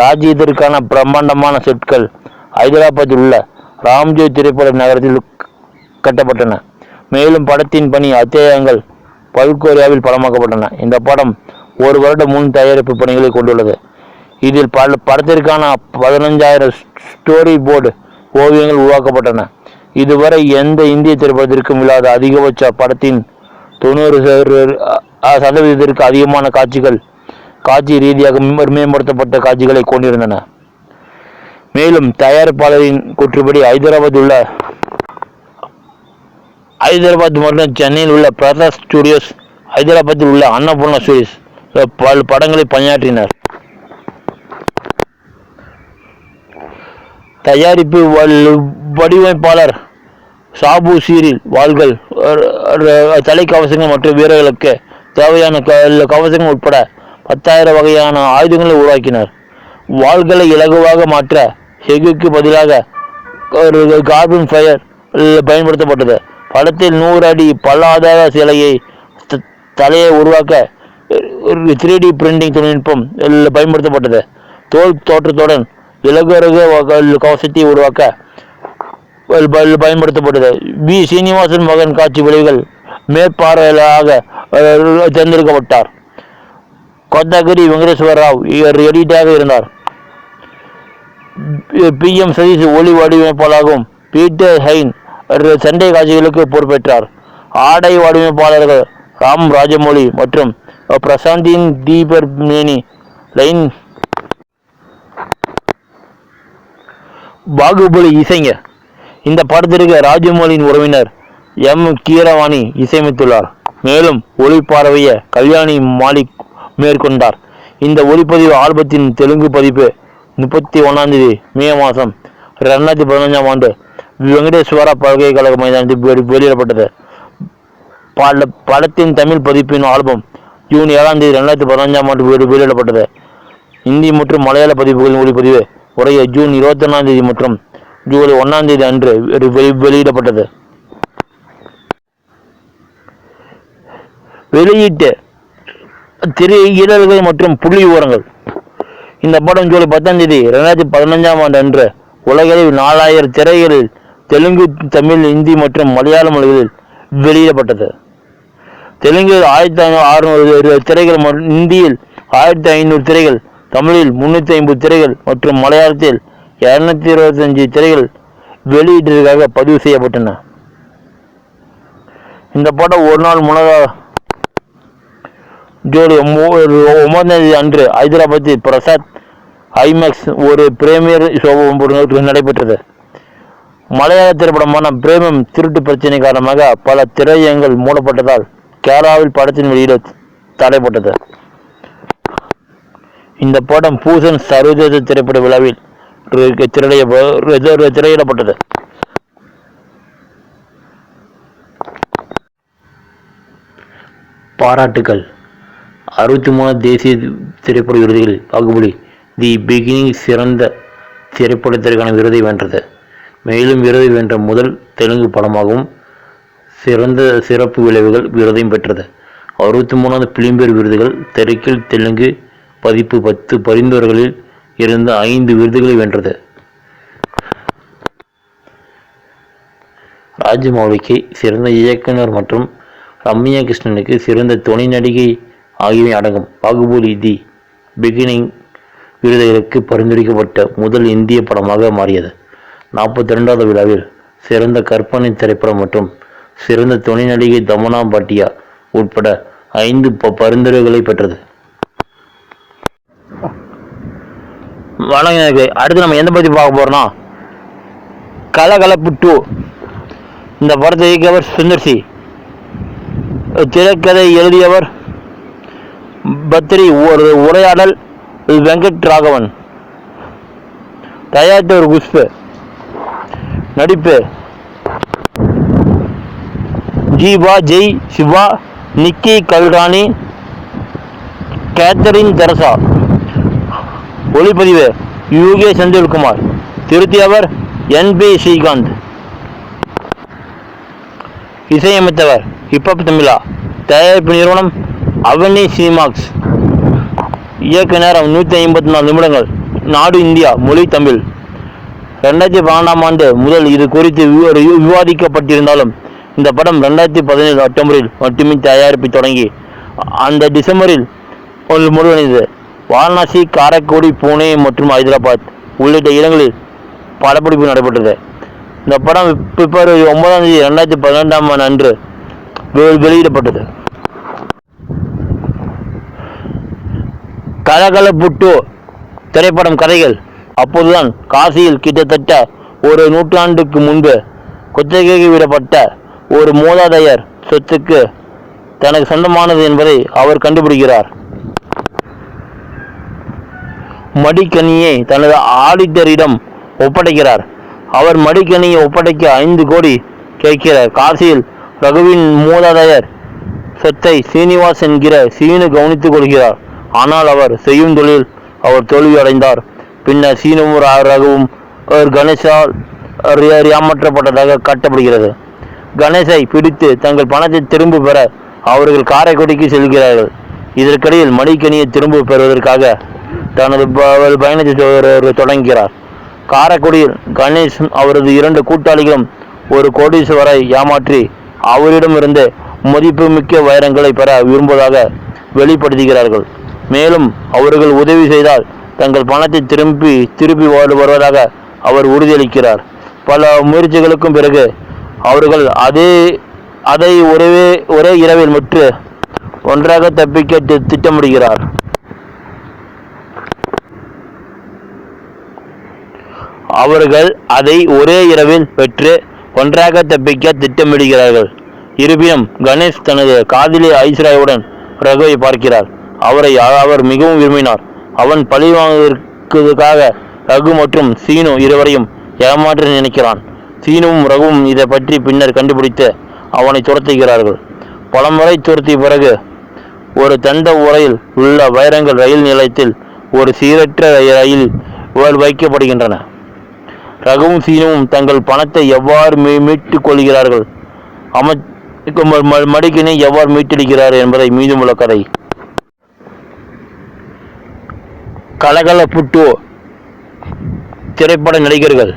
ராஜ் இதற்கான பிரம்மாண்டமான செட்கள் ஹைதராபாத்தில் உள்ள ராம்ஜோய் திரைப்பட நகரத்தில் கட்டப்பட்டன. மேலும் படத்தின் பணி அத்தியாயங்கள் பல்கோரியாவில் படமாக்கப்பட்டன. இந்த படம் ஒரு வருட முன் தயாரிப்பு பணிகளை கொண்டுள்ளது. இதில் படத்திற்கான 15,000 ஸ்டோரி போர்டு ஓவியங்கள் உருவாக்கப்பட்டன. இதுவரை எந்த இந்திய திரைப்படத்திற்கும் இல்லாத அதிகபட்ச படத்தின் 90% அதிகமான காட்சிகள் காட்சி ரீதியாக மேம்படுத்தப்பட்ட காட்சிகளை கொண்டிருந்தன. மேலும் தயாரிப்பாளரின் கூற்றுப்படி ஹைதராபாத் மற்றும் சென்னையில் உள்ள பிரசாத் ஸ்டுடியோஸ், ஹைதராபாத்தில் உள்ள அன்னபூர்ணா ஸ்டுடியோஸ் பல படங்களை பணியாற்றினர். தயாரிப்பு வடிவமைப்பாளர் சாபு சீரில் வாள்கள், தலைக்கவசங்கள் மற்றும் வீரர்களுக்கு தேவையான கவசங்கள் உட்பட 10,000 வகையான ஆயுதங்களை உருவாக்கினார். வாள்களை இலகுவாக மாற்ற ஹெகுக்கு பதிலாக கார்பன் ஃபயர் பயன்படுத்தப்பட்டது. படத்தில் 100 அடி பல்லாதார சிலையை தலையை உருவாக்க 3D பிரிண்டிங் தொழில்நுட்பம் பயன்படுத்தப்பட்டது. தோல் தோற்றத்துடன் இலகுரக கவசத்தை உருவாக்க பயன்படுத்தப்பட்டது. வி. சீனிவாசன் மகன் காட்சி விளைவுகள் மேற்பார்வையாளராக தேர்ந்தெடுக்கப்பட்டார். கோத்தகிரி வெங்கடேஸ்வர ராவ் எடிட்டாக இருந்தார். PM சதீஷ் ஒளி வடிவமைப்பாளராகவும் பீட்டர் ஹைன் சண்டை காட்சிகளுக்கு பொறுப்பேற்றார். ஆடை வடிவமைப்பாளர்கள் ராம் ராஜமௌலி மற்றும் பிரசாந்தின் தீபர்மேனி லைன். பாகுபலி இசைங்க. இந்த படத்திற்கு ராஜமௌலியின் உறவினர் கீரவாணி இசையமைத்துள்ளார். மேலும் ஒளிப்பார்வைய கல்யாணி மாலிக் மேற்கொண்டார். இந்த ஒளிப்பதிவு ஆல்பத்தின் தெலுங்கு பதிப்பு 31 மே மாதம் 2015 வெங்கடேஸ்வரா பல்கலைக்கழக மைதானத்தில் வெளியிடப்பட்டது. படத்தின் தமிழ் பதிப்பின் ஆல்பம் ஜூன் 7 2015 வெளியிடப்பட்டது. இந்தி மற்றும் மலையாள பதிப்புகளின் ஒளிப்பதிவு உரைய ஜூன் 21 மற்றும் ஜூலை 1 அன்று வெளியிடப்பட்டது. வெளியீட்டு திரையிடல்கள் மற்றும் புள்ளி விவரங்கள். இந்த படம் ஜூலை 10 2015 அன்று உலகளவில் 4000 திரைகளில் தெலுங்கு, தமிழ், இந்தி மற்றும் மலையாள மொழிகளில் வெளியிடப்பட்டது. தெலுங்கில் 1600 திரைகள், இந்தியில் 1500 திரைகள், தமிழில் 350 திரைகள் மற்றும் மலையாளத்தில் 225 திரைகள் வெளியீட்டிற்காக பதிவு செய்யப்பட்டன. இந்த படம் ஒரு நாள் முன்னதாக ஜூலை 9 அன்று ஹைதராபாத்தில் பிரசாத் ஐமேக்ஸ் ஒரு பிரீமியர் ஷோ நடைபெற்றது. மலையாள திரைப்படமான பிரேமம் திருட்டு பிரச்சனை காரணமாக பல திரையரங்குகள் மூடப்பட்டதால் கேரளாவில் படத்தின் வெளியீடு தடைப்பட்டது. இந்த படம் பூசன் சர்வதேச திரைப்பட விழாவில் திரையிடப்பட்டது. பாராட்டுகள். 63 தேசிய திரைப்பட விருதுகளில் பாகுபலி தி பிகினிங் சிறந்த திரைப்படத்திற்கான விருதை வென்றது. மேலும் விருதை வென்ற முதல் தெலுங்கு படமாகவும் சிறந்த சிறப்பு விளைவுகள் விருதையும் பெற்றது. 63 பிலிம்பேர் விருதுகள், தெலுங்கில் தெலுங்கு பதிப்பு 10 பரிந்துரைகளில் இருந்து 5 விருதுகளை வென்றது. ராஜமௌலிக்கு சிறந்த இயக்குனர் மற்றும் ரம்யா கிருஷ்ணனுக்கு சிறந்த துணை நடிகை ஆகியவை அடங்கும். பாகுபலி தி பிகினிங் விருதுகளுக்கு பரிந்துரைக்கப்பட்ட முதல் இந்திய படமாக மாறியது. 42வது விழாவில் சிறந்த கற்பனை திரைப்படம் மற்றும் சிறந்த துணை நடிகை தமனா பாட்டியா உட்பட 5 பரிந்துரைகளை பெற்றது. வணக்கம். அடுத்து நம்ம எந்த பற்றி பார்க்க போறோம்னா கலகலப்பு 2. இந்த படத்தை இயக்கியவர் சுந்தர்சி, திரைக்கதை எழுதியவர் பத்ரி, ஒரு உரையாடல் வெங்கட் ராகவன், தயாரித்தவர் குஷ்பு, நடிப்பு ஜீவா, ஜெய் சிவா, நிக்கி கல்ராணி, கேத்தரின் தெரசா. ஒளிப்பதிவு யூகே செந்தில்குமார், திருத்தியவர் NB ஸ்ரீகாந்த், இசையமைத்தவர் ஹிப்ஹாப் தமிழா, தயாரிப்பு நிறுவனம் அவனி சினிமாக்ஸ். இயக்க நேரம் 154 நிமிடங்கள். நாடு இந்தியா, மொழி தமிழ். 2012 முதல் இது குறித்து விவாதிக்கப்பட்டிருந்தாலும் இந்த படம் 2017 அக்டோபரில் மட்டுமே தயாரிப்பு தொடங்கி அந்த டிசம்பரில் முடிவடைந்தது. வாரணாசி, காரைக்குடி, புனே மற்றும் ஹைதராபாத் உள்ளிட்ட இடங்களில் படப்பிடிப்பு நடைபெற்றது. இந்த படம் பிப்ரவரி 9 2012 அன்று வெளியிடப்பட்டது. கலகலப்பு 2 திரைப்படம் கதைகள். அப்போதுதான் காசியில் கிட்டத்தட்ட ஒரு நூற்றாண்டுக்கு முன்பு குத்தகைக்கு விடப்பட்ட ஒரு மூதாதையர் சொத்துக்கு தனக்கு சொந்தமானது என்பதை அவர் கண்டுபிடிக்கிறார். மடிக்கணியை தனது ஆடிட்டரிடம் ஒப்படைக்கிறார். அவர் மடிக்கணியை ஒப்படைக்க 5 கோடி கேட்கிறார். காசியில் ரகுவின் மூதாதையர் சொத்தை சீனிவாஸ் என்கிற சீனு கவனித்துக் கொள்கிறார். ஆனால் அவர் செய்யும் தொழில் அவர் தோல்வி அடைந்தார். பின்னர் சீனுவும் ரகுவும் கணேசால் ஏமாற்றப்பட்டதாக காட்டப்படுகிறது. கணேசை பிடித்து தங்கள் பணத்தை திரும்ப பெற அவர்கள் காரைக்குடிக்கு செல்கிறார்கள். இதற்கிடையில் மடிக்கணியை திரும்ப பெறுவதற்காக தனது பயணத்தை தொடங்குகிறார். காரைக்குடியில் கணேஷ் அவரது 2 கூட்டாளிகளும் ஒரு கோடீஸ்வரை ஏமாற்றி அவரிடமிருந்து மதிப்புமிக்க வைரங்களை பெற விரும்புவதாக வெளிப்படுத்துகிறார்கள். மேலும் அவர்கள் உதவி செய்தால் தங்கள் பணத்தை திருப்பி வருவதாக அவர் உறுதியளிக்கிறார். பல முயற்சிகளுக்கும் பிறகு அவர்கள் அதை ஒரே இரவில் முற்று ஒன்றாக தப்பிக்க திட்டமிடுகிறார். அவர்கள் அதை ஒரே இரவில் பெற்று ஒன்றாக தப்பிக்க திட்டமிடுகிறார்கள். இருப்பினும் கணேஷ் தனது காதலி ஐஸ்வர்யாவுடன் ரகுவை பார்க்கிறார். அவர் மிகவும் விரும்பினார். அவன் பழி வாங்குவதற்காக ரகு மற்றும் சீனு இருவரையும் ஏமாற்ற நினைக்கிறான். சீனுவும் ரகுவும் இதை பற்றி பின்னர் கண்டுபிடித்து அவனை துரத்துகிறார்கள். பலமுறை துரத்திய பிறகு ஒரு தண்ட உரையில் உள்ள வைரங்கள் ரயில் நிலையத்தில் ஒரு சீரற்ற ரயில் வைக்கப்படுகின்றன. ரகுவும் சீனுவும் தங்கள் பணத்தை எவ்வாறு மீட்டுக் கொள்கிறார்கள், மடிக்கினை எவ்வாறு மீட்டெடுக்கிறார் என்பதை மீதமுள்ள கதை. கலகலப்பு 2 திரைப்பட நடிகர்கள்.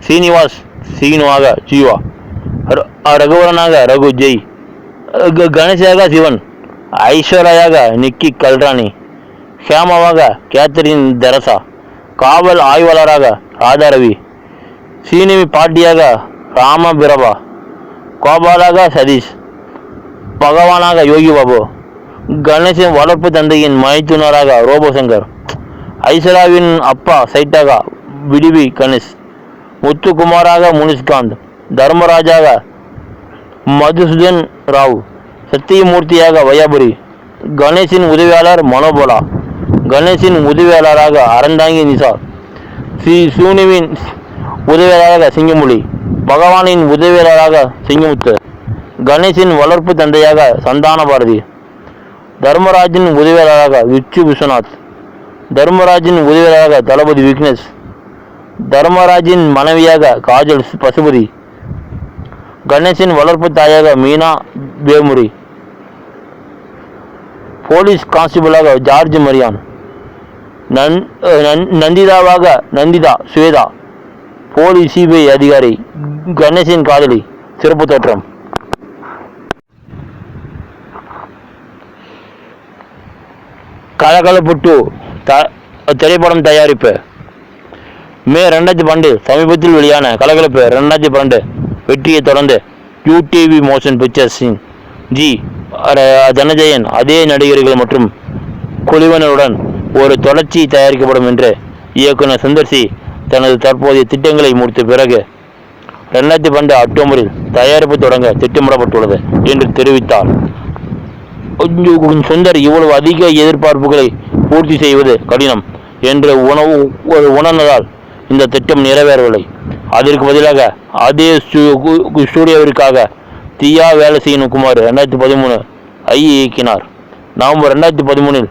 சீனிவாஸ் சீனுவாக ஜீவா, ரகுவரனாக ரகு ஜெய், கணேஷாக சிவன், ஐஸ்வர்யாக நிக்கி கல்ராணி, ஹேமாவாக கேத்தரின் தெரசா, காவல் ஆய்வாளராக ராதாரவி, சீனிவி பாட்டியாக ராமபிரபா, கோபாலாக சதீஷ், பகவானாக யோகி பாபு, கணேஷின் வளர்ப்பு தந்தையின் மைத்துனராக ரோபோசங்கர், ஐஸ்வர்யாவின் அப்பா சைட்டாக விடிவி கணேஷ், முத்துக்குமாராக முனிஷ்காந்த், தர்மராஜாக மதுசூதன் ராவ், சத்தியமூர்த்தியாக வையாபுரி, கணேஷின் உதவியாளர் மனோபோலா, கணேஷின் உதவியாளராக அறந்தாங்கி நிசா, சூனிவின் உதவியாளராக சிங்கமொழி, பகவானின் உதவியாளராக சிங்கமுத்து, கணேஷின் வளர்ப்பு தந்தையாக சந்தான பாரதி, தர்மராஜின் உதவியாளராக விச்சு விஸ்வநாத், தர்மராஜின் உதவியாளராக தளபதி விக்னேஷ், தர்மராஜின் மனைவியாக காஜல் பசுபதி, கணேஷின் வளர்ப்பு தாயாக மீனா பேமுரி, போலீஸ் கான்ஸ்டபிளாக ஜார்ஜ் மரியான், நந்திதாவாக நந்திதா சுவேதா, போலீஸ் சிபிஐ அதிகாரி கணேஷின் காதலி. சிறப்பு தோற்றம். கலகலப்பு 2 திரைப்படம் தயாரிப்பு. மே 2012 சமீபத்தில் வெளியான கலகலப்பு 2012 வெற்றியை தொடர்ந்து யூடிவி மோஷன் பிக்சர்ஸின் ஜி தனஜயன் அதே நடிகர்கள் மற்றும் குழுவினருடன் ஒரு தொடர்ச்சி தயாரிக்கப்படும் என்று இயக்குனர் சுந்தர்சி தனது தற்போதைய திட்டங்களை முடித்த பிறகு 2012 அக்டோபரில் தயாரிப்பு தொடங்க திட்டமிடப்பட்டுள்ளது என்று தெரிவித்தார். சுந்தர் இவ்வளவு அதிக எதிர்பார்ப்புகளை பூர்த்தி செய்வது கடினம் என்று உணர்ந்ததால் இந்த திட்டம் நிறைவேறவில்லை. அதற்கு பதிலாக அதே ஸ்டூடியோவிற்காக தியா வேலை செய்யும் குமார் 2013 இயக்கினார். நவம்பர் 2013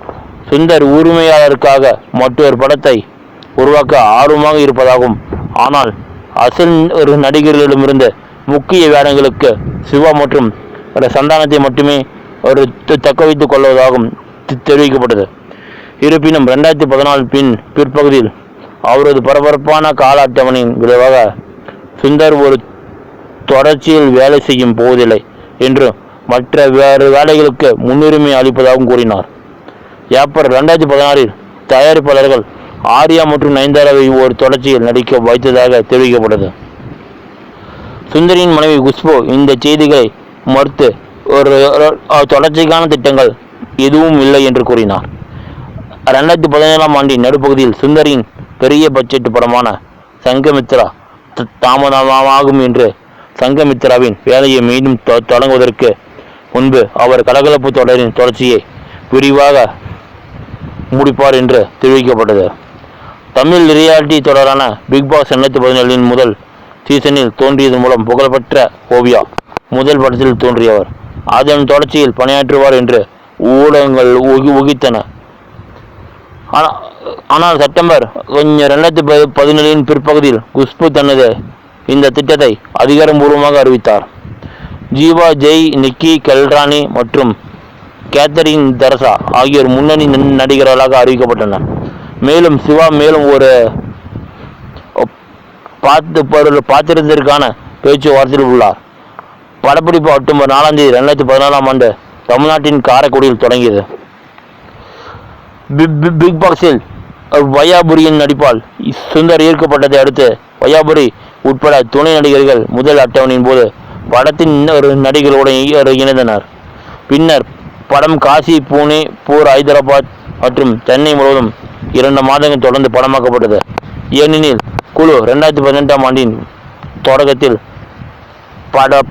சுந்தர் உரிமையாளருக்காக மற்றொரு படத்தை உருவாக்க ஆர்வமாக இருப்பதாகவும், ஆனால் அசல் நடிகர்களிடமிருந்து முக்கிய வேடங்களுக்கு சிவா மற்றும் சந்தானத்தை மட்டுமே அவர் தக்க வைத்துக் கொள்வதாகவும் தெரிவிக்கப்பட்டது. இருப்பினும் 2014 பிற்பகுதியில் அவரது பரபரப்பான கால அட்டவணையின் விளைவாக சுந்தர் ஒரு தொடர்ச்சியில் வேலை செய்யும் போவதில்லை என்று மற்ற வேறு வேலைகளுக்கு முன்னுரிமை அளிப்பதாகவும் கூறினார். ஏப்ரல் 2016 தயாரிப்பாளர்கள் ஆர்யா மற்றும் நயன்தாராவை ஒரு தொடர்ச்சியில் நடிக்க வைத்ததாக தெரிவிக்கப்பட்டது. சுந்தரின் மனைவி குஷ்பு இந்த செய்திகளை மறுத்து ஒரு தொடர்ச்சிக்கான திட்டங்கள் எதுவும் இல்லை என்று கூறினார். 2017ஆம் ஆண்டின் நடுப்பகுதியில் சுந்தரின் பெரிய பட்ஜெட் படமான சங்கமித்ரா தாமதமாகும் என்று சங்கமித்ராவின் வேலையை மீண்டும் தொடங்குவதற்கு முன்பு அவர் கலகலப்பு தொடரின் தொடர்ச்சியை விரிவாக முடிப்பார் என்று தெரிவிக்கப்பட்டது. தமிழ் ரியாலிட்டி தொடரான பிக் பாஸ் 2017 முதல் சீசனில் தோன்றியதன் மூலம் புகழ்பெற்ற ஓவியா முதல் படத்தில் தோன்றியவர். அதன் தொடர்ச்சியில் பணியாற்றுவார் என்று ஊடகங்கள் ஊகித்தன. ஆனால் செப்டம்பர் 2017 பிற்பகுதியில் குஷ்பு தனது இந்த திட்டத்தை அதிகாரப்பூர்வமாக அறிவித்தார். ஜீவா, ஜெய், நிக்கி கல்ராணி மற்றும் கேத்தரின் தெரசா ஆகியோர் முன்னணி நடிகர்களாக அறிவிக்கப்பட்டனர். மேலும் சிவா மேலும் ஒரு பாத்திரத்திற்கான பேச்சுவார்த்தையில் உள்ளார். படப்பிடிப்பு அக்டோபர் 4 2014 தமிழ்நாட்டின் காரைக்குடியில் தொடங்கியது. பிக் பாஸில் வையாபுரியின் நடிப்பால் சுந்தர் ஈர்க்கப்பட்டதை அடுத்து வையாபுரி உட்பட துணை நடிகர்கள் முதல் அட்டவணையின் போது படத்தின் நடிகர்களுடன் இணைந்தனர். பின்னர் படம் காசி, புனே, ஹைதராபாத் மற்றும் சென்னை முழுவதும் 2 மாதங்கள் தொடர்ந்து படமாக்கப்பட்டது. ஏனெனில் குழு 2018 தொடக்கத்தில்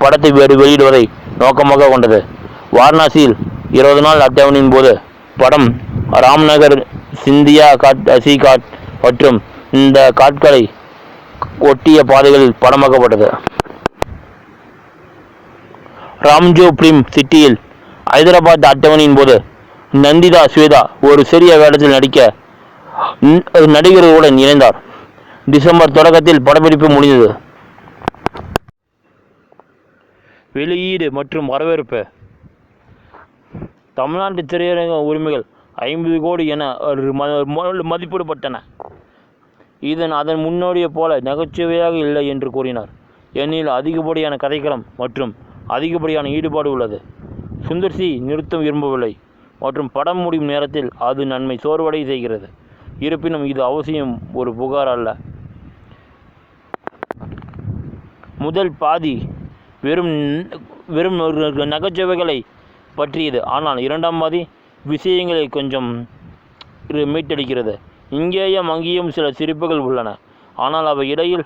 படத்தை வெளியிடுவதை நோக்கமாக கொண்டது. வாரணாசியில் 20 நாள் அட்டவணையின் போது படம் ராம்நகர், சிந்தியா காட், அசிகாட் மற்றும் இந்த காட்களை ஒட்டிய பாதைகளில் படமாக்கப்பட்டது. ராம்ஜோ பிலிம் சிட்டியில் ஹைதராபாத் அட்டவணையின் போது நந்திதா ஸ்வேதா ஒரு சிறிய வேடத்தில் நடிக்க நடிகர்களுடன் இணைந்தார். டிசம்பர் தொடக்கத்தில் படப்பிடிப்பு முடிந்தது. வெளியீடு மற்றும் வரவேற்பு. தமிழ்நாட்டு திரையரங்க உரிமைகள் 50 கோடி என மதிப்பிடப்பட்டன. அதன் முன்னோடியை போல நகைச்சுவையாக இல்லை என்று கூறினார். ஏனெனில் அதிகப்படியான கதைக்களம் மற்றும் அதிகப்படியான ஈடுபாடு உள்ளது. சுந்தர் சி நிறுத்த விரும்பவில்லை மற்றும் படம் முடியும் நேரத்தில் அது நன்மை சோர்வடை செய்கிறது. இருப்பினும் இது அவசியம் ஒரு புகார் அல்ல. முதல் பாதி வெறும் நகைச்சுவைகளை பற்றியது, ஆனால் இரண்டாம் பாதி விஷயங்களை கொஞ்சம் மீட்டெடுக்கிறது. இங்கேயும் அங்கேயும் சில சிரிப்புகள் உள்ளன, ஆனால் அவை இடையில்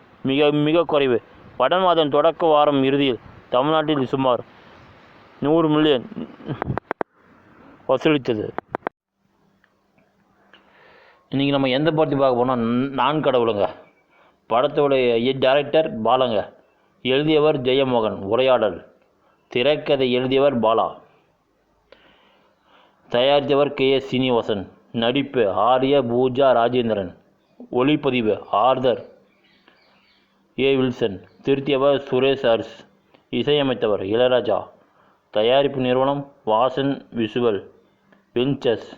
மிக குறைவு. படம் அதன் தொடக்க வாரம் இறுதியில் தமிழ்நாட்டில் சுமார் 100 மில்லியன் வசூலித்தது. இன்றைக்கி நம்ம எந்த படத்தை பார்க்க போனால் நான் கடவுளுங்க. படத்தோடைய டைரக்டர் பாலங்க, எழுதியவர் ஜெயமோகன். உரையாடல். திரைக்கதை எழுதியவர் பாலா, தயாரித்தவர் KS சீனிவாசன். நடிப்பு ஆர்யா, பூஜா ராஜேந்திரன். ஒளிப்பதிவு ஆர்தர் ஏ வில்சன். திருத்தியவர் சுரேஷ் அர்ஸ். இசையமைத்தவர் இளையராஜா. தயாரிப்பு நிறுவனம் வாசன் விஷுவல் வெஞ்சர்ஸ்.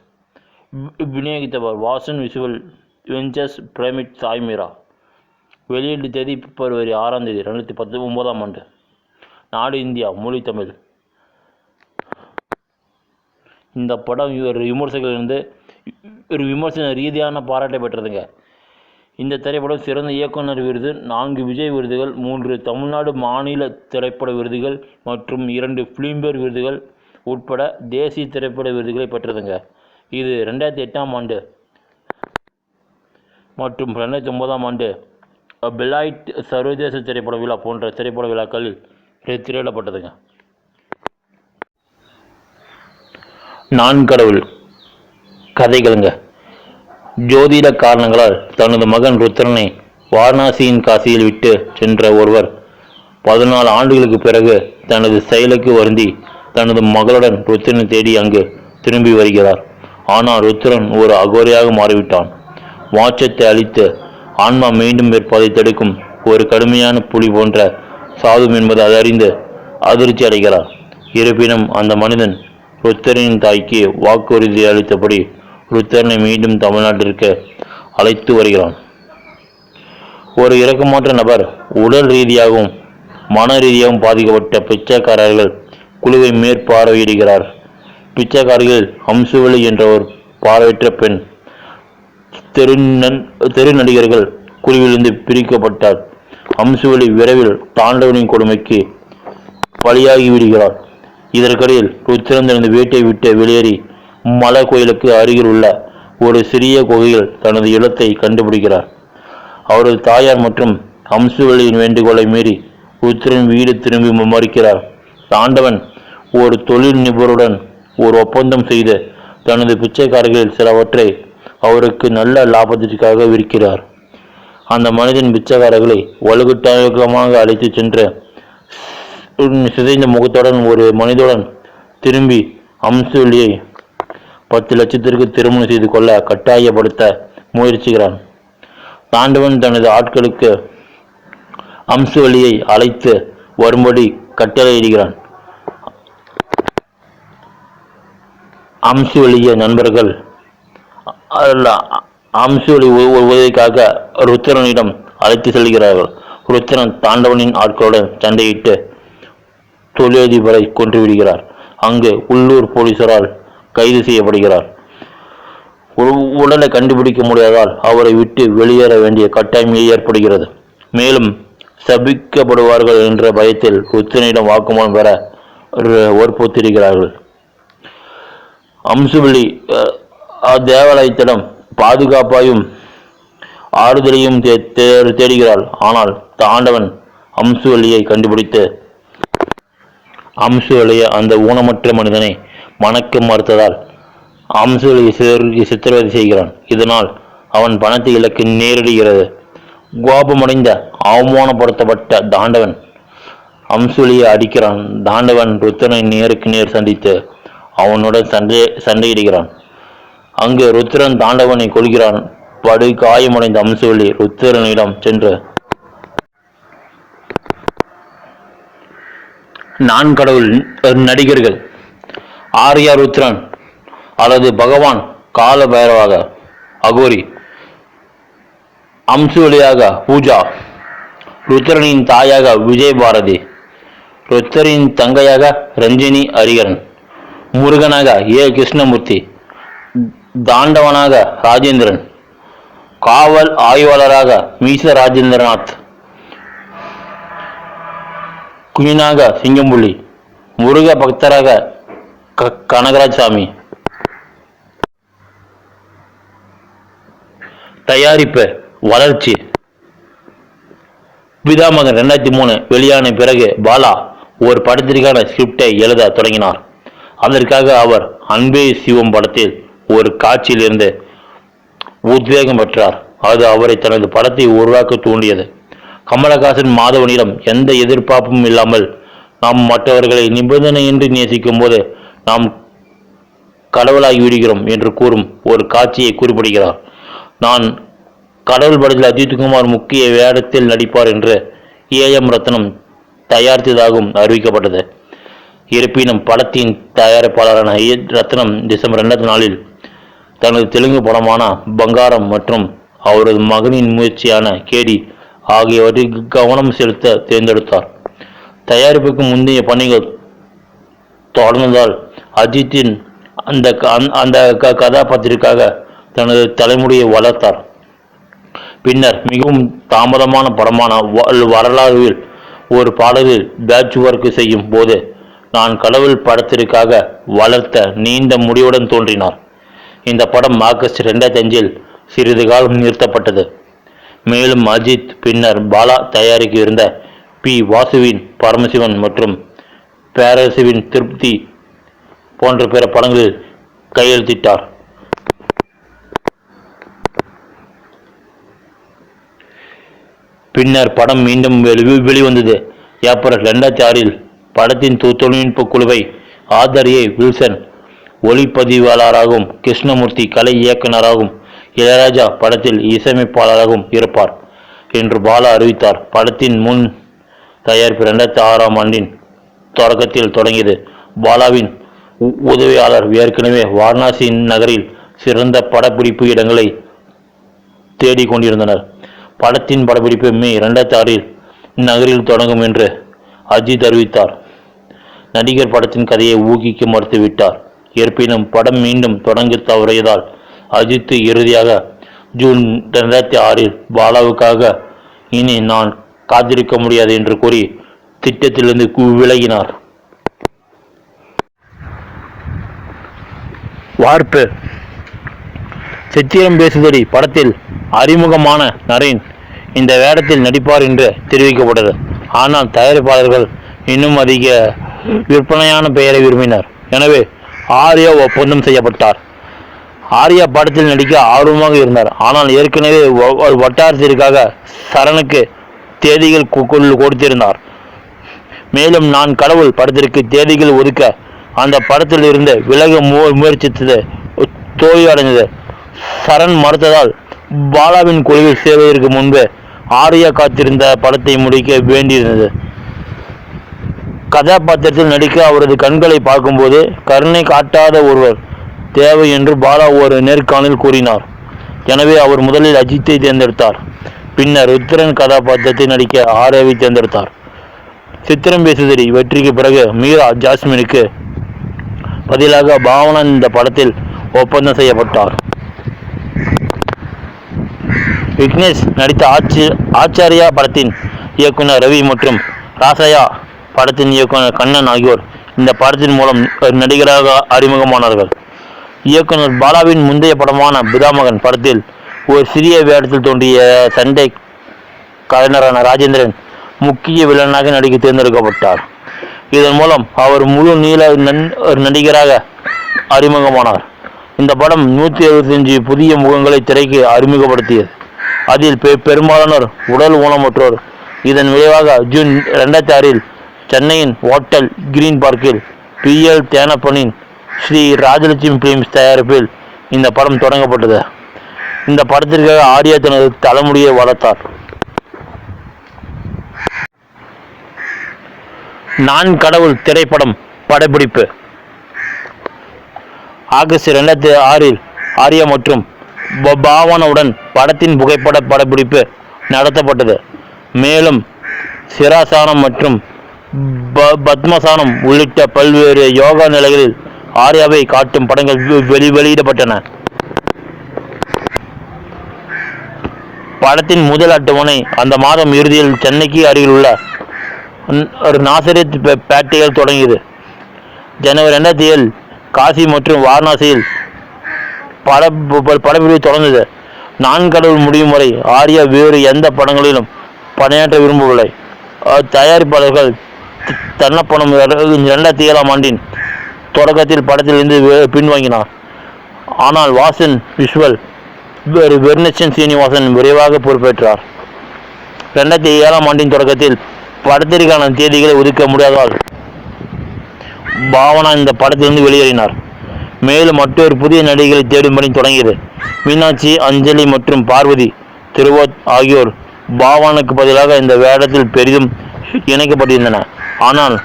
விநியோகித்தவர் Vasan visual ventures private Saimira. வெளியீட்டு தேதி பிப்ரவரி 6 2019. நாடு இந்தியா, மொழி தமிழ். இந்த படம் விமர்சகர்களிருந்து ஒரு விமர்சன ரீதியான பாராட்டை பெற்றதுங்க. இந்த திரைப்படம் சிறந்த இயக்குனர் விருது, 4 விஜய் விருதுகள், 3 தமிழ்நாடு மாநில திரைப்பட விருதுகள் மற்றும் 2 ஃபிலிம்பேர் விருதுகள் உட்பட தேசிய திரைப்பட விருதுகளை பெற்றதுங்க. இது 2008 மற்றும் 2009 பெலாய்ட் சர்வதேச திரைப்பட விழா போன்ற திரைப்பட விழாக்களில் திரையிடப்பட்டதுங்க. நான் கடவுள் கதைகளுங்க. ஜோதிட காரணங்களால் தனது மகன் ருத்ரனை வாரணாசியின் காசியில் விட்டு சென்ற ஒருவர் 14 ஆண்டுகளுக்கு பிறகு தனது செயலுக்கு வருந்தி தனது மகளுடன் ருத்ரனை தேடி அங்கு திரும்பி வருகிறார். ஆனால் ருத்ரன் ஒரு அகோரியாக மாறிவிட்டான். மோட்சத்தை அளித்து ஆன்மா மீண்டும் இருப்பதை தடுக்கும் ஒரு கடுமையான புலி போன்ற சாது என்பது அறிந்து அதிர்ச்சி அடைகிறார். இருப்பினும் அந்த மனிதன் ருத்ரனின் தாய்க்கு வாக்குறுதி அளித்தபடி ருத்ரனை மீண்டும் தமிழ்நாட்டிற்கு அழைத்து வருகிறான். ஒரு இரக்கமற்ற நபர் உடல் ரீதியாகவும் மன ரீதியாகவும் பாதிக்கப்பட்ட பிச்சைக்காரர்கள் குழுவை மேற்பார்வையிடுகிறார். பிச்சைக்காரர்கள் அம்சுவலி என்ற ஒரு பார்வையற்ற பெண் தெரு நடிகர்கள் குழுவிலிருந்து பிரிக்கப்பட்டார். அம்சுவலி விரைவில் தாண்டவனின் கொடுமைக்கு பலியாகி விடுகிறார். இதற்கிடையில் ருத்ரன் தனது வீட்டை விட்டு வெளியேறி மலை கோயிலுக்கு அருகில் உள்ள ஒரு சிறிய குகையில் தனது இடத்தை கண்டுபிடிக்கிறார். அவரது தாயார் மற்றும் அம்சுவலியின் வேண்டுகோளை மீறி ருத்ரன் வீடு திரும்பி மறுக்கிறார். தாண்டவன் ஒரு தொழில் நிபுணருடன் ஒரு ஒப்பந்தம் செய்து தனது பிச்சைக்காரர்களில் சிலவற்றை அவருக்கு நல்ல லாபத்திற்காக விற்கிறார். அந்த மனிதன் பிச்சைக்காரர்களை வலுக்கட்டாயமாக அழைத்து சென்று சிதைந்த முகத்துடன் ஒரு மனிதனுடன் திரும்பி அம்சுவலியை 10 லட்சத்திற்கு திருமணம் செய்து கொள்ள கட்டாயப்படுத்த முயற்சிக்கிறான். தாண்டவன் தனது ஆட்களுக்கு அம்சுவலியை அழைத்து வரும்படி கட்டளையிடுகிறான். அம்சு வெளிய நண்பர்கள் அம்சு வழி உதவிக்காக ருத்திரனிடம் அழைத்து செல்கிறார்கள். ருத்திரன் தாண்டவனின் ஆட்களுடன் சண்டையிட்டு தொழிலதிபரை கொன்றுவிடுகிறார். அங்கு உள்ளூர் போலீசாரால் கைது செய்யப்படுகிறார். உடலை கண்டுபிடிக்க முடியாதால் அவரை விட்டு வெளியேற வேண்டிய கட்டாயம் ஏற்படுகிறது. மேலும் சபிக்கப்படுவார்கள் என்ற பயத்தில் ருத்திரனிடம் வாக்குமூலம் பெற வற்புறுத்துகிறார்கள். அம்சுவலி தேவாலயத்திடம் பாதுகாப்பாயும் ஆறுதலையும் தேடுகிறாள். ஆனால் தாண்டவன் அம்சுவலியை கண்டுபிடித்து அம்சுவலியை அந்த ஊனமற்ற மனிதனை மணக்க மறுத்ததால் அம்சுவலியை சித்திரவதை செய்கிறான். இதனால் அவன் பணத்தை இலக்கு நேரிடுகிறது. கோபமடைந்த அவமானப்படுத்தப்பட்ட தாண்டவன் அம்சுவலியை அடிக்கிறான். தாண்டவன் ருத்திரனை நேருக்கு நேர் சந்தித்து அவனுடன் சண்டையிடுகிறான். அங்கு ருத்திரன் தாண்டவனை கொள்கிறான். படு காயமடைந்த அம்சுவலி ருத்திரனிடம் சென்று, நான் கடவுள் நடிகர்கள் ஆர்யா ருத்ரன் அல்லது பகவான் கால பைரவாக அகோரி, அம்சுவலியாக பூஜா, ருத்ரனின் தாயாக விஜய் பாரதி, ருத்ரனின் தங்கையாக ரஞ்சினி ஹரிகரன், முருகனாக ஏ கிருஷ்ணமூர்த்தி, தாண்டவனாக ராஜேந்திரன், காவல் ஆய்வாளராக மீச ராஜேந்திரநாத், குயினாக சிங்கம்புள்ளி, முருக பக்தராக கனகராஜசாமி. தயாரிப்பு வளர்ச்சி. பிதாமகன் 2003 வெளியான பிறகு பாலா ஒரு படத்திற்கான ஸ்கிரிப்டை எழுத தொடங்கினார். அதற்காக அவர் அன்பே சிவம் படத்தில் ஒரு காட்சியில் இருந்து உத்வேகம் பெற்றார். அது அவரை தனது படத்தை உருவாக்க தூண்டியது. கமலஹாசன் மாதவனிடம் எந்த எதிர்பார்ப்பும் இல்லாமல் நாம் மற்றவர்களை நிபந்தனையின்றி நேசிக்கும் போது நாம் கடவுளாகி விடுகிறோம் என்று கூறும் ஒரு காட்சியை குறிப்பிடுகிறார். நான் கடவுள் படத்தில் அஜித்குமார் முக்கிய வேடத்தில் நடிப்பார் என்று AM ரத்னம் தயாரித்ததாகவும் அறிவிக்கப்பட்டது. இருப்பினும் படத்தின் தயாரிப்பாளரான ரத்னம் டிசம்பர் 2004 தனது தெலுங்கு படமான பங்காரம் மற்றும் அவரது மகனின் முயற்சியான கேடி ஆகியவற்றில் கவனம் செலுத்த தேர்ந்தெடுத்தார். தயாரிப்புக்கு முந்தைய பணிகள் தொடர்ந்ததால் அஜித்தின் அந்த கதாபாத்திரத்திற்காக தனது தலைமுடியை வளர்த்தார். பின்னர் மிகவும் தாமதமான படமான வரலாறில் ஒரு பாடலில் பேட்ச் ஒர்க் செய்யும் போது நான் கடவுள் படத்திற்காக வளர்த்த நீண்ட முடிவுடன் தோன்றினார். இந்த படம் ஆகஸ்ட் 2005 சிறிது காலம் நிறுத்தப்பட்டது. மேலும் அஜித் பின்னர் பாலா தயாரிக்க இருந்த பி. வாசுவின் பரமசிவன் மற்றும் பேரரசுவின் திருப்தி போன்ற பிற படங்களில் கையெழுத்திட்டார். பின்னர் படம் மீண்டும் வெளிவந்தது. ஏப்ரல் 2006 படத்தின் தொழில்நுட்ப குழுவை ஆதரியை வில்சன் ஒளிப்பதிவாளராகவும் கிருஷ்ணமூர்த்தி கலை இயக்குநராகவும் இளையராஜா படத்தில் இசையமைப்பாளராகவும் இருப்பார் என்று பாலா அறிவித்தார். படத்தின் முன் தயாரிப்பு 2006 தொடக்கத்தில் தொடங்கியது. பாலாவின் உதவியாளர் ஏற்கனவே வாரணாசி நகரில் சிறந்த படப்பிடிப்பு இடங்களை தேடிக்கொண்டிருந்தனர். படத்தின் படப்பிடிப்பு மே 2006 நகரில் தொடங்கும் என்று அஜித் அறிவித்தார். நடிகர் படத்தின் கதையை ஊகிக்க மறுத்துவிட்டார். இருப்பினும் படம் மீண்டும் தொடங்க தவறியதால் அஜித் இறுதியாக ஜூன் 2006 பாலாவுக்காக இனி நான் காத்திருக்க முடியாது என்று கூறி திட்டத்திலிருந்து விலகினார். வார்ப்பு. சித்திரம் பேசுதடி படத்தில் அறிமுகமான நரேன் இந்த வேடத்தில் நடிப்பார் என்று தெரிவிக்கப்பட்டது. ஆனால் தயாரிப்பாளர்கள் இன்னும் அதிக விற்பனையான பெயரை விரும்பினர். எனவே ஆர்யா ஒப்பந்தம் செய்யப்பட்டார். ஆர்யா படத்தில் நடிக்க ஆர்வமாக இருந்தார். ஆனால் ஏற்கனவே வட்டாரத்திற்காக சரணுக்கு தேதிகள் கொடுத்திருந்தார். மேலும் நான் கடவுள் படத்திற்கு தேதிகள் ஒதுக்க அந்த படத்தில் இருந்து விலக முயற்சித்தது தோல்வியடைந்தது. சரண் மறுத்ததால் பாலாவின் குழுவில் சேர்வதற்கு முன்பு ஆர்யா காத்திருந்த படத்தை முடிக்க வேண்டியிருந்தது. கதாபாத்திரத்தில் நடிக்க அவரது கண்களை பார்க்கும்போது கருணை காட்டாத ஒருவர் தேவை என்று பாலா ஒரு நேர்காணலில் கூறினார். எனவே அவர் முதலில் அஜித்தை தேர்ந்தெடுத்தார். பின்னர் ருத்ரன் கதாபாத்திரத்தை நடிக்க ஆர்யாவை தேர்ந்தெடுத்தார். சித்திரம் பேசுதடி வெற்றிக்கு பிறகு மீரா ஜாஸ்மினுக்கு பதிலாக பாவனா இந்த படத்தில் ஒப்பந்தம் செய்யப்பட்டார். விக்னேஷ் நடித்த ஆச்சாரியா படத்தின் இயக்குனர் ரவி மற்றும் ராசையா படத்தின் இயக்குனர் கண்ணன் ஆகியோர் இந்த படத்தின் மூலம் நடிகராக அறிமுகமானார்கள். இயக்குனர் பாலாவின் முந்தைய படமான பிதாமகன் படத்தில் ஒரு சிறிய வேடத்தில் தோன்றிய சண்டை கலைஞரான ராஜேந்திரன் முக்கிய வில்லனாக நடிக்க தேர்ந்தெடுக்கப்பட்டார். இதன் மூலம் அவர் முழு நீள நடிகராக அறிமுகமானார். இந்த படம் 175 புதிய முகங்களை திரைக்கு அறிமுகப்படுத்தியது. அதில் பெரும்பாலானோர் உடல் ஊனமுற்றோர். இதன் விளைவாக ஜூன் 2006 சென்னையின் ஓட்டல் கிரீன் பார்க்கில் PL தேனப்பனின் ஸ்ரீ ராஜலட்சுமி பிலிம்ஸ் தயாரிப்பில் இந்த படம் தொடங்கப்பட்டது. இந்த படத்திற்காக ஆர்யா தனது தலைமுடியை வளர்த்தார். நான் கடவுள் திரைப்படம் படப்பிடிப்பு ஆகஸ்ட் 2006 ஆர்யா மற்றும் பாவனாவுடன் படத்தின் புகைப்பட படப்பிடிப்பு நடத்தப்பட்டது. மேலும் சிராசானம் மற்றும் பத்மசானம் உள்ளிட்ட பல்வேறு யோகா நிலைகளில் ஆர்யாவை காட்டும் படங்கள் வெளியிடப்பட்டன. படத்தின் முதல் அட்டவணை அந்த மாதம் இறுதியில் சென்னைக்கு அருகில் உள்ள நாசரேத் பேட்டையில் தொடங்கியது. ஜனவரி 2007 காசி மற்றும் வாரணாசியில் படப்பிடிப்பு தொடர்ந்தது. நான் கடவுள் முடியும் வரை ஆர்யா வேறு எந்த படங்களிலும் பணியாற்ற விரும்பவில்லை. தயாரிப்பாளர்கள் தன்னப்பணம் 2007 தொடக்கத்தில் படத்தில் இருந்து பின்வாங்கினார். ஆனால் வாசன் விஷுவல் வெர்னச்சன் சீனிவாசன் விரைவாக பொறுப்பேற்றார். 2007 தொடக்கத்தில் படத்திற்கான தேதிகளை ஒதுக்க முடியாததால் பாவனா இந்த படத்திலிருந்து வெளியேறினார். மேலும் மற்றொரு புதிய நடிகைகளை தேடும் பணி தொடங்கியது. மீனாட்சி, அஞ்சலி மற்றும் பார்வதி திருவோத் ஆகியோர் பாவனுக்கு பதிலாக இந்த வேடத்தில் பெரிதும் இணைக்கப்பட்டிருந்தன. ஆனால்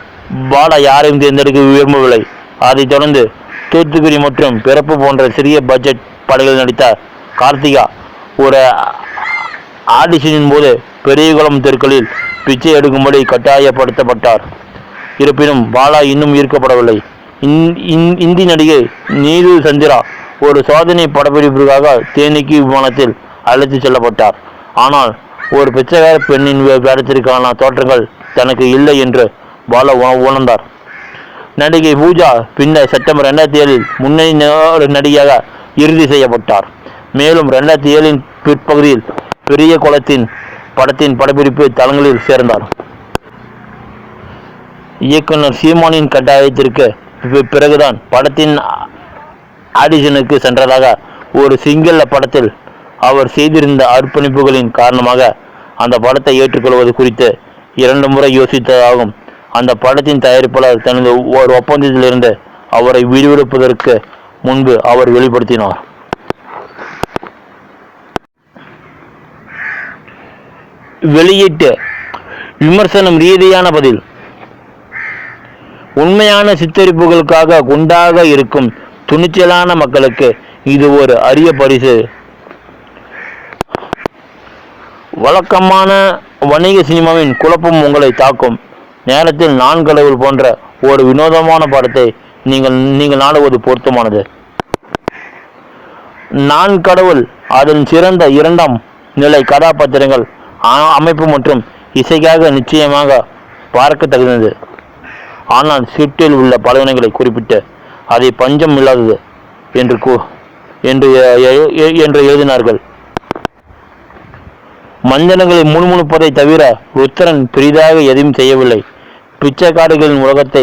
பாலா யாரையும் தேர்ந்தெடுக்க விரும்பவில்லை. அதைத் தொடர்ந்து தூத்துக்குடி மற்றும் பிறப்பு போன்ற சிறிய பட்ஜெட் படங்களில் நடித்த கார்த்திகா ஒரு ஆடிஷனின் போது பெரியகுளம் தெருக்களில் பிச்சை எடுக்கும்படி கட்டாயப்படுத்தப்பட்டார். இருப்பினும் பாலா இன்னும் ஈர்க்கப்படவில்லை. இந்தி நடிகை நீரு சந்திரா ஒரு சோதனை படப்பிடிப்பிற்காக தேனிக்கு விமானத்தில் அழைத்து செல்லப்பட்டார். ஆனால் ஒரு பிச்சைக்கார பெண்ணின் வேடத்திற்கான தோற்றங்கள் தனக்கு இல்லை என்று பாலா உணர்ந்தார். நடிகை பூஜா பின்னர் செப்டம்பர் 2007 முன்னணி நடிகையாக இறுதி செய்யப்பட்டார். மேலும் 2007 பிற்பகுதியில் பெரிய குளத்தின் படத்தின் படப்பிடிப்பு தளங்களில் சேர்ந்தார். இயக்குனர் சீமானின் கட்டாயத்திற்கு பிறகுதான் படத்தின் ஆடிஷனுக்கு சென்றதாக ஒரு சிங்கள படத்தில் அவர் செய்திருந்த அர்ப்பணிப்புகளின் காரணமாக அந்த படத்தை ஏற்றுக்கொள்வது குறித்து 2 முறை யோசித்ததாகவும் அந்த படத்தின் தயாரிப்பாளர் தனது ஒரு ஒப்பந்தத்திலிருந்து அவரை விடுவிப்பதற்கு முன்பு அவர் வெளிப்படுத்தினார். வெளியீட்டு விமர்சனம் ரீதியான பதில். உண்மையான சித்தரிப்புகளுக்காக குண்டாக இருக்கும் துணிச்சலான மக்களுக்கு இது ஒரு அரிய பரிசு. வழக்கமான வணிக சினிமாவின் குழப்பம் உங்களை தாக்கும் நேரத்தில் நான் கடவுள் போன்ற ஒரு வினோதமான படத்தை நீங்கள் நாடுவது பொருத்தமானது. நான் கடவுள் அதன் சிறந்த 2ஆம் நிலை கதாபாத்திரங்கள், அமைப்பு மற்றும் இசைக்காக நிச்சயமாக பார்க்க தகுந்தது. ஆனால் ஸ்கிரிப்டில் உள்ள பலவீனங்களை குறிப்பிட்டு அதை பஞ்சம் இல்லாதது என்று எழுதினார்கள். மஞ்சனங்களை முணுமுணுப்பதை தவிர ருத்ரன் பெரிதாக எதையும் செய்யவில்லை. பிச்சைக்காரர்களின் உலகத்தை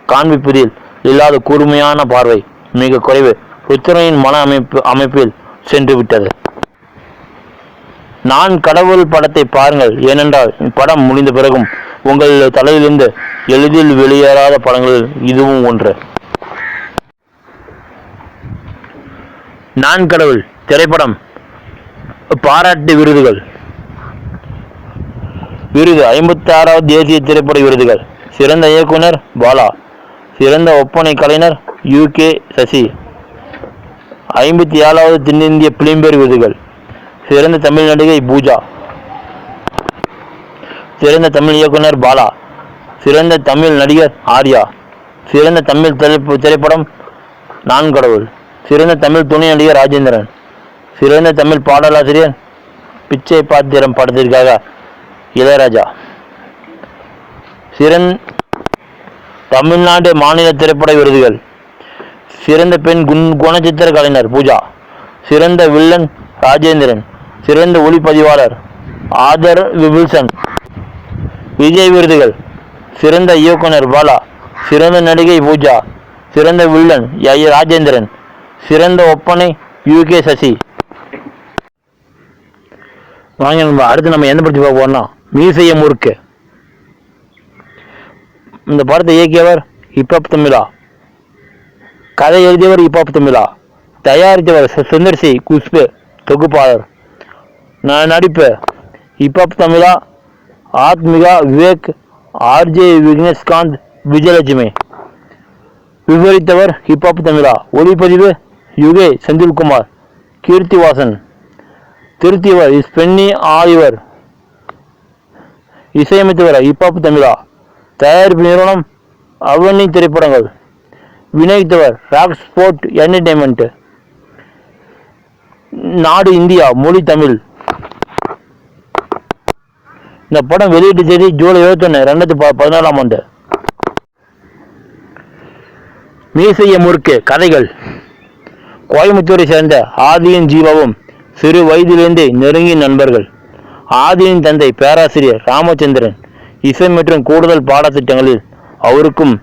காண்பிப்பதில் இல்லாத கூர்மையான பார்வை மிக குறைவு ருத்ரனின் மன அமைப்பில் சென்று விட்டது. நான் கடவுள் படத்தை பாருங்கள். ஏனென்றால் படம் முடிந்த பிறகும் உங்கள் தலையிலிருந்து எளிதில் வெளியேறாத படங்களில் இதுவும் ஒன்று. நான் கடவுள் திரைப்படம் பாராட்டு விருதுகள். 56வது தேசிய திரைப்பட விருதுகள். சிறந்த இயக்குனர் பாலா, சிறந்த ஒப்பனை கலைஞர் UK சசி. 57வது தென்னிந்திய பிலிம்பேர் விருதுகள். சிறந்த தமிழ் நடிகை பூஜா. சிறந்த தமிழ் இயக்குனர் பாலா. சிறந்த தமிழ் நடிகர் ஆர்யா. சிறந்த தமிழ் திரைப்படம் நான் கடவுள். சிறந்த தமிழ் துணை நடிகர் ராஜேந்திரன். சிறந்த தமிழ் பாடலாசிரியர் பிச்சை பாத்திரம் படத்திற்காக இளையராஜா. தமிழ்நாடு மாநில திரைப்பட விருதுகள். சிறந்த பெண் குணச்சித்திர கலைஞர் பூஜா. சிறந்த வில்லன் ராஜேந்திரன். சிறந்த ஒளிப்பதிவாளர் ஆதர் வில்சன். விஜய் விருதுகள். சிறந்த இயக்குனர் பாலா. சிறந்த நடிகை பூஜா. சிறந்த வில்லன் ராஜேந்திரன். சிறந்த ஒப்பனை UK சசி. வாங்க அடுத்து நம்ம எந்த படத்தை பார்க்க போறோம்னா மீசைய முறுக்கு. இந்த படத்தை இயக்கியவர் ஹிப்ஹாப் தமிழா. கதை எழுதியவர் ஹிப்ஹாப் தமிழா. தயாரித்தவர் சுந்தர் சி குஷ்பு. தொகுப்பாளர் நடிப்பு ஹிப்ஹாப் தமிழா, ஆத்மிகா, விவேக், RJ விக்னேஷ்காந்த், விஜயலட்சுமி. விவரித்தவர் ஹிப்ஹாப் தமிழா. ஒளிப்பதிவு UK செந்தில்குமார், கீர்த்திவாசன். திருத்தியவர் பென்னி ஆலிவர். இசையமைத்தவர் ஹிப்ஹாப் தமிழா. தயாரிப்பு நிறுவனம் அவனி திரைப்படங்கள். விநியோகித்தவர் ராக் ஸ்போர்ட் என்டர்டைன்மெண்ட். நாடு இந்தியா, மொழி தமிழ். இந்த படம் வெளியீட்டு தேதி ஜூலை 21, 2014. மீசைய முறுக்கு. கதைகள். கோயம்புத்தூரை சேர்ந்த ஆதியின் ஜீவாவும் சிறு வயதிலிருந்தே நெருங்கிய நண்பர்கள். ஆதியின் தந்தை பேராசிரியர் ராமச்சந்திரன் இசை மற்றும் கூடுதல் பாடத்திட்டங்களில் அவருக்கும்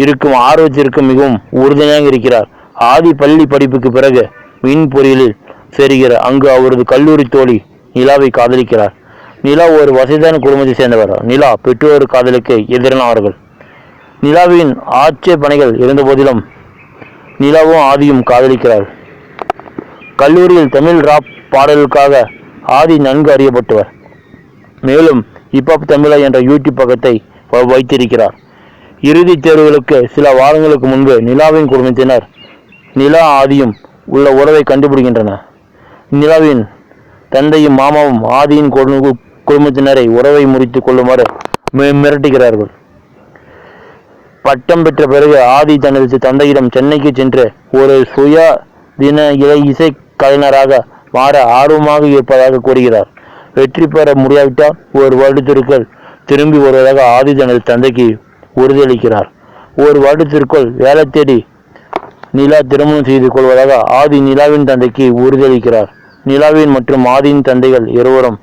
இருக்கும் ஆர்வத்திற்கும் மிகவும் உறுதுணையாக இருக்கிறார். ஆதி பள்ளி படிப்புக்கு பிறகு மின் பொறியியலில் சேர்கிறார். அங்கு அவரது கல்லூரி தோழி நிலாவை காதலிக்கிறார். நிலா ஒரு வசதியான குடும்பத்தை சேர்ந்தவர். நிலா பெற்றோர் காதலுக்கு எதிரானவர்கள். நிலாவின் ஆட்சேபனைகள் இருந்த போதிலும் நிலாவும் ஆதியும் காதலிக்கிறார். கல்லூரியில் தமிழ் ராப் பாடலுக்காக ஆதி நன்கு அறியப்பட்டவர். மேலும் ஹிப்ஹாப் தமிழா என்ற யூடியூப் பக்கத்தை வைத்திருக்கிறார். இறுதித் தேர்வுகளுக்கு சில வாரங்களுக்கு முன்பு நிலாவின் குடும்பத்தினர் நிலா ஆதியும் உள்ள உறவை கண்டுபிடிக்கின்றனர். நிலாவின் தந்தையும் மாமாவும் ஆதியின் குடும்பத்தினரை உறவை முறித்துக் கொள்ளுமாறு மிரட்டுகிறார்கள். பட்டம் பெற்ற பிறகு ஆதி தனது தந்தையிடம் சென்னைக்கு சென்று ஒரு சுயாதீன இசை கலைஞராக மாற ஆர்வமாக இருப்பதாக கூறுகிறார். வெற்றி பெற முடியாவிட்டால் ஒரு வருடத்திற்குள் திரும்பி வருவதாக ஆதி தனது தந்தைக்கு உறுதியளிக்கிறார். ஒரு வருடத்திற்குள் வேலை தேடி நிலா திருமணம் செய்து கொள்வதாக ஆதி நிலாவின் தந்தைக்கு உறுதியளிக்கிறார். நிலாவின் மற்றும் ஆதியின் தந்தைகள் இருவரும்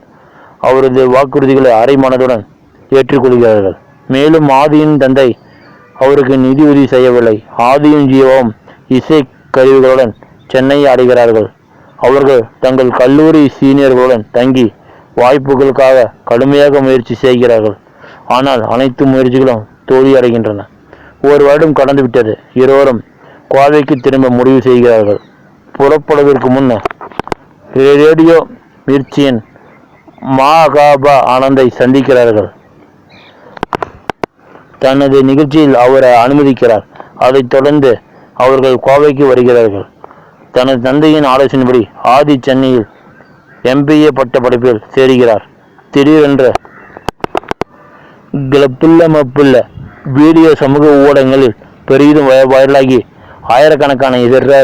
அவரது வாக்குறுதிகளை அரை மனதுடன் ஏற்றுக்கொள்கிறார்கள். மேலும் ஆதியின் தந்தை அவருக்கு நிதி உதவி செய்யவில்லை. ஆதியும் ஜீவாவும் இசை கருவிகளுடன் சென்னையை அடைகிறார்கள். அவர்கள் தங்கள் கல்லூரி சீனியர்களுடன் தங்கி வாய்ப்புகளுக்காக கடுமையாக முயற்சி செய்கிறார்கள். ஆனால் அனைத்து முயற்சிகளும் தோல்வி அடைகின்றன. ஒரு வருடம் கடந்து விட்டது. இருவரும் கோவைக்கு திரும்ப முடிவு செய்கிறார்கள். புறப்படுவதற்கு முன்னர் ரேடியோ மிர்ச்சியின் மாகாபா ஆனந்தை சந்திக்கிறார்கள். தனது நிகழ்ச்சியில் அவரை அனுமதிக்கிறார். அதைத் தொடர்ந்து அவர்கள் கோவைக்கு வருகிறார்கள். தனது தந்தையின் ஆலோசனைப்படி ஆதி சென்னையில் MBA பட்ட படிப்பில் சேருகிறார். திடீரென்று கிளப்புள்ள மப்புள்ள வீடியோ சமூக ஊடகங்களில் பெரிதும் வைரலாகி ஆயிரக்கணக்கான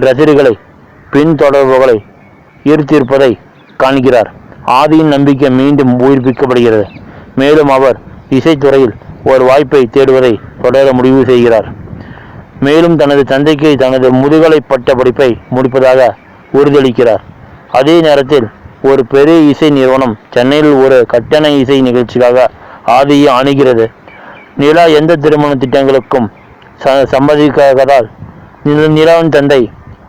ரசிகர்களை பின்தொடர்பவர்களை ஈர்த்திருப்பதை காண்கிறார். ஆதியின் நம்பிக்கை மீண்டும் உயிர்ப்பிக்கப்படுகிறது. மேலும் அவர் இசைத்துறையில் ஒரு வாய்ப்பை தேடுவதை தொடர முடிவு செய்கிறார். மேலும் தனது தந்தைக்கு தனது முதுகலை பட்ட படிப்பை முடிப்பதாக உறுதியளிக்கிறார். அதே நேரத்தில் ஒரு பெரிய இசை நிறுவனம் சென்னையில் ஒரு கட்டண இசை நிகழ்ச்சிக்காக ஆதியை அணுகிறது. நிலா எந்த திருமண திட்டங்களுக்கும் சம்மதிக்காததால் நிலாவின் தந்தை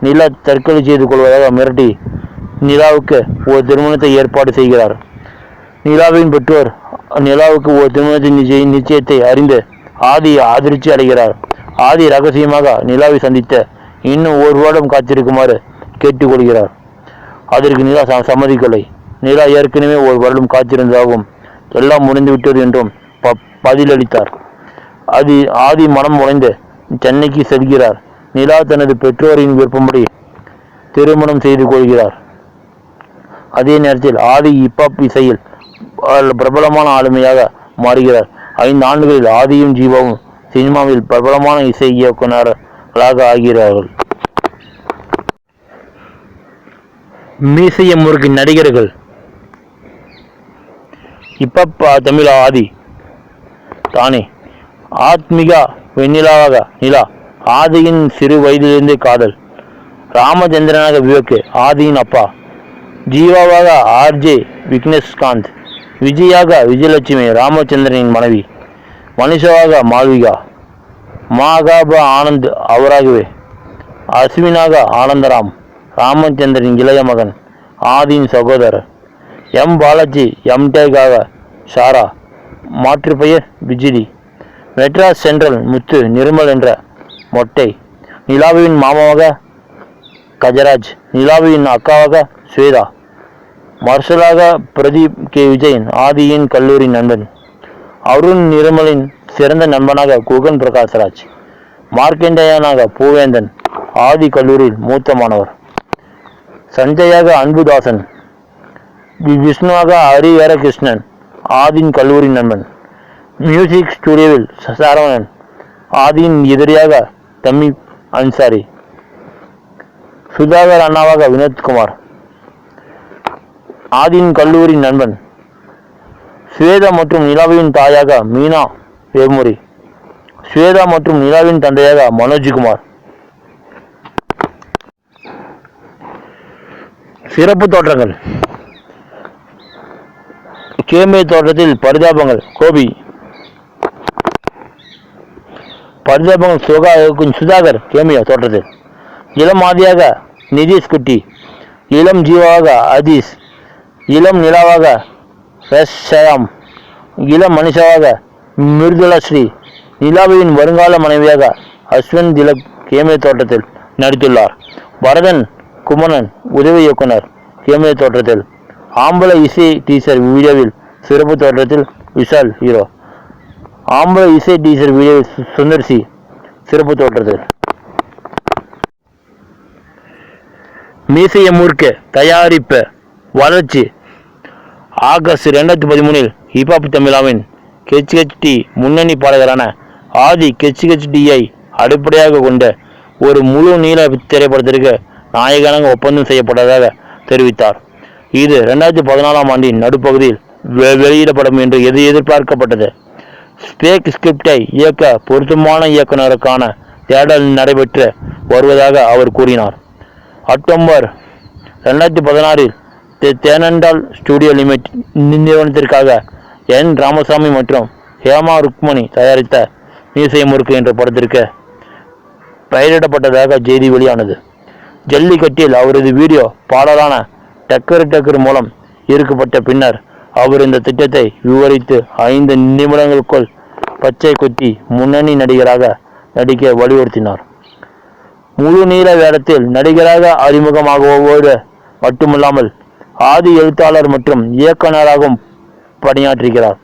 நிலா தற்கொலை செய்து கொள்வதாக மிரட்டி நிலாவுக்கு ஒரு திருமணத்தை ஏற்பாடு செய்கிறார். நிலாவின் பெற்றோர் நிலாவுக்கு ஒரு திருமணத்தின் நிச்சயத்தை அறிந்து ஆதி அதிர்ச்சி அடைகிறார். ஆதி ரகசியமாக நிலாவை சந்தித்த இன்னும் ஒரு வருடம் காத்திருக்குமாறு கேட்டுக்கொள்கிறார். அதற்கு நிலா சம்மதிக்கவில்லை. நிலா ஏற்கனவே ஒரு வருடம் காத்திருந்ததாகவும் எல்லாம் முடிந்துவிட்டது என்றும் பதிலளித்தார். ஆதி மனம் உடைந்து சென்னைக்கு செல்கிறார். நிலா தனது பெற்றோரின் விருப்பப்படி திருமணம் செய்து கொள்கிறார். அதே நேரத்தில் ஆதி ஹிப்ஹாப் இசையில் பிரபலமான ஆளுமையாக மாறுகிறார். 5 ஆண்டுகளில் ஆதியும் ஜீவாவும் சினிமாவில் பிரபலமான இசை இயக்குநர்களாக ஆகிறார்கள். மீசைய முறுக்கு நடிகர்கள். ஹிப்ஹாப் தமிழ் ஆதி தானே. ஆத்மிகா வெண்ணிலாவாக நிலா. ஆதியின் சிறு வயதிலிருந்தே காதல். ராமச்சந்திரனாக விவேக், ஆதியின் அப்பா. ஜீவாவாக ஆர்ஜே விக்னேஷ்காந்த். விஜயாக விஜயலட்சுமி, ராமச்சந்திரனின் மனைவி. மனிஷாவாக மால்விகா. மாகாப ஆனந்த் அவராகவே. அஸ்வினாக ஆனந்தராம், ராமச்சந்திரன் இளைய மகன், ஆதியின் சகோதரர். பாலாஜி டேகாக ஷாரா, மாற்றுப்பெயர் பிஜிலி. மெட்ராஸ் சென்ட்ரல் முத்து நிர்மல் என்ற மொட்டை. நிலாவின் மாமாவாக கஜராஜ், நிலாவின் அக்காவாக ஸ்வேதா. மார்ஷலாக பிரதீப் கே விஜயன், ஆதியின் கல்லூரி நண்பன். அருண் நிர்மலின் சிறந்த நண்பனாக குகன் பிரகாஷ்ராஜ். மார்க்கண்டேயனாக பூவேந்தன், ஆதி கல்லூரியில் மூத்த மாணவர். சஞ்சயாக அன்புதாசன். விஷ்ணுவாக ஹரிஹர கிருஷ்ணன், ஆதியின் கல்லூரி நண்பன். மியூசிக் ஸ்டுடியோவில் சரவணன், ஆதியின் எதிரியாக தம்மி அன்சாரி. சுதாகர் அண்ணாவாக வினோத்குமார், ஆதியின் கல்லூரி நண்பன். ஸ்வேதா மற்றும் நிலாவின் தாயாக மீனா வேமுரி. ஸ்வேதா மற்றும் நிலாவின் தந்தையாக மனோஜ்குமார். சிறப்பு தோற்றங்கள். கேமே தோற்றத்தில் பரிதாபங்கள் கோபி. பரிதாபங்கள் சுதாகர் கேமியா தோற்றத்தில். இளம் ஆதியாக நிதிஷ் குட்டி. இளம் ஜீவாவாக அதீஸ். இளம் நிலாவாக ரஷ்யாம். இளம் மனிஷாவாக மிருதுளா ஸ்ரீ. நிலாவின் வருங்கால மனைவியாக அஸ்வன் திலக் கேமே தோற்றத்தில் நடித்துள்ளார். பரதன் குமரன் உதவி இயக்குனர் கேமே தோற்றத்தில். ஆம்பளை இசை டீசர் வீடியோவில் சிறப்பு தோற்றத்தில் விஷால் ஹீரோ. ஆம்பளை இசை டீசர் வீடியோவில் சுந்தர்சி சிறப்பு தோற்றத்தில். மீசைய முறுக்கு தயாரிப்பு வளர்ச்சி. ஆகஸ்ட் 2013 ஹிப்ஹாப் தமிழாவின் KHD முன்னணி பாடகரான ஆதி KHDயை அடிப்படையாக கொண்ட ஒரு முழு நீள திரைப்படத்திற்கு நாயகனாக ஒப்பந்தம் செய்யப்பட்டதாக தெரிவித்தார். இது 2014ஆம் ஆண்டின் நடுப்பகுதியில் வெளியிடப்படும் என்று எதிர்பார்க்கப்பட்டது. ஸ்பேக் ஸ்கிரிப்டை இயக்க பொருத்தமான இயக்குநருக்கான தேடல் நடைபெற்று வருவதாக அவர் கூறினார். அக்டோபர் 2016இல் தேனண்டால் ஸ்டுடியோ லிமிட் நிறுவனத்திற்காக ராமசாமி மற்றும் ஹேமா ருக்மணி தயாரித்த மீசை முறுக்கு என்ற படத்திற்கு பெயரிடப்பட்டதாக செய்தி வெளியானது. ஜல்லிக்கட்டில் அவரது வீடியோ பாடலான டக்கர் மூலம் ஈர்க்கப்பட்ட பின்னர் அவர் இந்த திட்டத்தை விவரித்து 5 நிமிடங்களுக்குள் பச்சை குத்தி முன்னணி நடிகராக நடிக்க வலியுறுத்தினார். முழு நீள வேடத்தில் நடிகராக அறிமுகமாகுவோடு மட்டுமல்லாமல் ஆதி எழுத்தாளர் மற்றும் இயக்குநராகவும் பணியாற்றுகிறார்.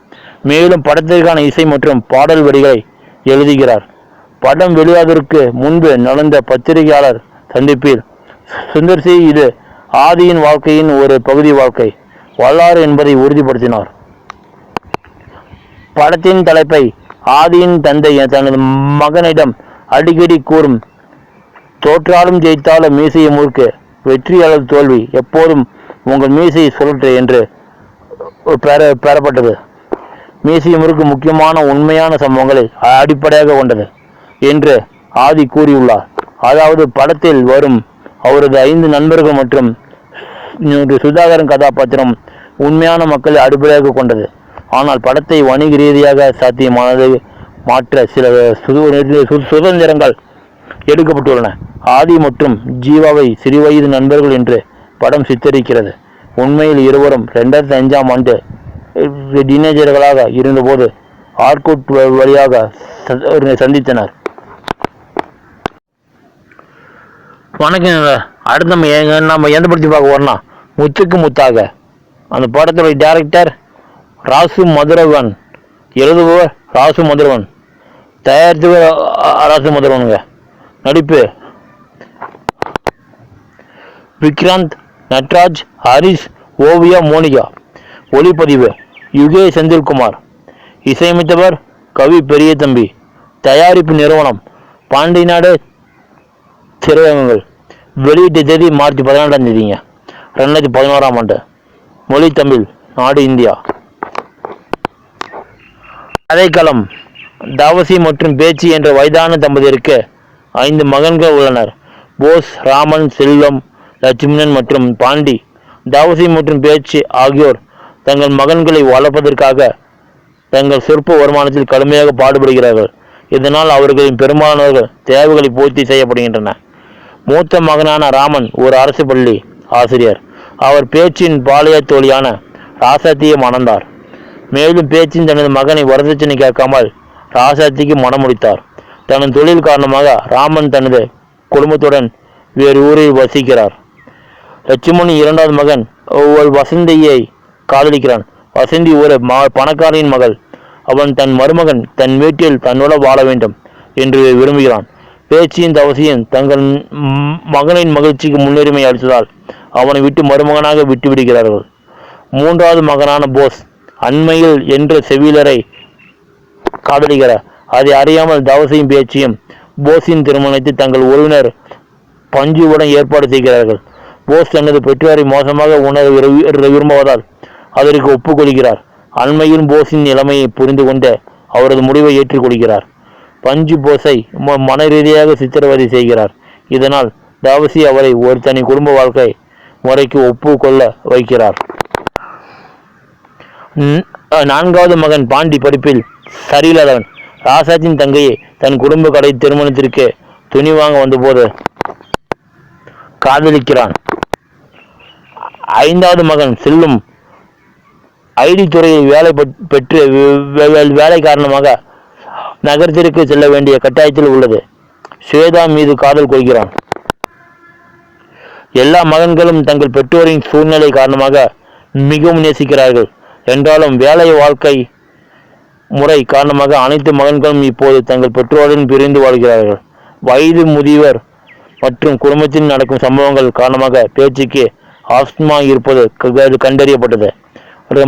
மேலும் படத்திற்கான இசை மற்றும் பாடல் வரிகளை எழுதுகிறார். படம் வெளியாவதற்கு முன்பு நடந்த பத்திரிகையாளர் சந்திப்பில் சுந்தர்சி இது ஆதியின் வாழ்க்கையின் ஒரு பகுதி வாழ்க்கை வரலாறு என்பதை உறுதிப்படுத்தினார். படத்தின் தலைப்பை ஆதியின் தந்தை தனது மகனிடம் அடிக்கடி கூறும் தோற்றாலும் ஜெயித்தாலும் மீசையை முறுக்கு, வெற்றி அல்லது தோல்வி எப்போதும் உங்கள் மீசையை சுழற்று என்று பெறப்பட்டது. மீசையை முறுக்கு முக்கியமான உண்மையான சம்பவங்களை அடிப்படையாக கொண்டது என்று ஆதி கூறியுள்ளார். அதாவது படத்தில் வரும் அவரது 5 நண்பர்கள் மற்றும் சுதாகரன் கதாபாத்திரம் உண்மையான மக்களை அடிப்படையாக கொண்டது. ஆனால் படத்தை வணிக ரீதியாக சாத்தியமானது மாற்ற சில சுதந்திரங்கள் எடுக்கப்பட்டுள்ளன. ஆதி மற்றும் ஜீவாவை சிறுவயது நண்பர்கள் என்று படம் சித்தரிக்கிறது. உண்மையில் இருவரும் 2005ஆம் ஆண்டு டீனேஜர்களாக இருந்தபோது ஆர்குட் வழியாக சந்தித்தனர். வணக்கம். அடுத்து நம்ம எந்த படத்தை பார்க்க போறோம்னா முத்துக்கு முத்தாக. அந்த படத்துடைய டைரக்டர் ராசு மதுரவன், எழுதுபவர் ராசு மதுரவன், தயாரித்தவர் ராசு மதுரவனுங்க. நடிப்பு விக்ராந்த், நட்ராஜ், ஹரிஷ், ஓவியா, மோனிகா. ஒளிப்பதிவு யுகே செந்தில்குமார். இசையமைத்தவர் கவி பெரியதம்பி. தயாரிப்பு நிறுவனம் பாண்டிநாடு திரையரங்குகள். வெளியீட்டு தேதி மார்ச் 14ஆம் தேதிங்க 2011ஆம் ஆண்டு. மொழி தமிழ், நாடு இந்தியா. கதைக்களம் தாவசி மற்றும் பேச்சி என்ற வயதான தம்பதியருக்கு 5 மகன்கள் உள்ளனர். போஸ், ராமன், செல்வம், லட்சுமணன் மற்றும் பாண்டி. தாவசி மற்றும் பேச்சி ஆகியோர் தங்கள் மகன்களை வளர்ப்பதற்காக தங்கள் சொற்ப வருமானத்தில் கடுமையாக பாடுபடுகிறார்கள். இதனால் அவர்களின் பெரும்பாலானவர்கள் தேவைகளை பூர்த்தி செய்யப்படுகின்றன. மூத்த மகனான ராமன் ஒரு அரசு பள்ளி ஆசிரியர். அவர் பேச்சின் பாளைய தோழியான ராசாத்தியை மணந்தார். மேலும் பேச்சின் தனது மகனை வரதட்சணை கேட்காமல் ராசாத்திக்கு மணமுடித்தார். தனது தொழில் காரணமாக ராமன் தனது குடும்பத்துடன் வேறு ஊரில் வசிக்கிறார். லட்சுமணன் இரண்டாவது மகன் ஒரு வசந்தியை காதலிக்கிறான். வசந்தி ஒரு பணக்காரின் மகள். அவன் தன் மருமகன் தன் வீட்டில் தன்னோட வாழ வேண்டும் என்று விரும்புகிறான். பேச்சியின் தவசியும் தங்கள் மகனின் மகிழ்ச்சிக்கு முன்னுரிமை அளித்ததால் அவனை விட்டு மருமகனாக விட்டுவிடுகிறார்கள். மூன்றாவது மகனான போஸ் அண்மையில் என்ற செவிலரை காதலிக்கிறார். அதை அறியாமல் தவசியும் பேச்சியும் போஸின் திருமணத்தை தங்கள் உறவினர் பஞ்சுவுடன் ஏற்பாடு செய்கிறார்கள். போஸ் தனது பெற்றோரை மோசமாக உணர விரும்புவதால் அதற்கு ஒப்புக்கொள்கிறார். அண்மையில் போஸின் நிலைமையை புரிந்து கொண்டு அவரது முடிவை ஏற்றுக்கொள்கிறார். பஞ்சு போஸை மன ரீதியாக சித்திரவதை செய்கிறார். இதனால் தாவசி அவரை ஒரு தனி குடும்ப வாழ்க்கை முறைக்கு ஒப்புக்கொள்ள வைக்கிறார். நான்காவது மகன் பாண்டி படிப்பில் சரியில்லாதவன். ராசாத்தின் தங்கையை தன் குடும்ப கடை திருமணத்திற்கு துணி வாங்க வந்தபோது காதலிக்கிறான். ஐந்தாவது மகன் செல்லும் ஐடி துறையில் வேலை பெற்று வேலை காரணமாக நகரத்திற்கு செல்ல வேண்டிய கட்டாயத்தில் உள்ளது. ஸ்வேதா மீது காதல் கொள்கிறான். எல்லா மகன்களும் தங்கள் பெற்றோரின் சூழ்நிலை காரணமாக மிகவும் நேசிக்கிறார்கள். என்றாலும் வேலை வாழ்க்கை முறை காரணமாக அனைத்து மகன்களும் இப்போது தங்கள் பெற்றோருடன் பிரிந்து வாழ்கிறார்கள். வயது முதியவர் மற்றும் குடும்பத்தில் நடக்கும் சம்பவங்கள் காரணமாக பேச்சுக்கு ஆஸ்துமா இருப்பது கண்டறியப்பட்டது.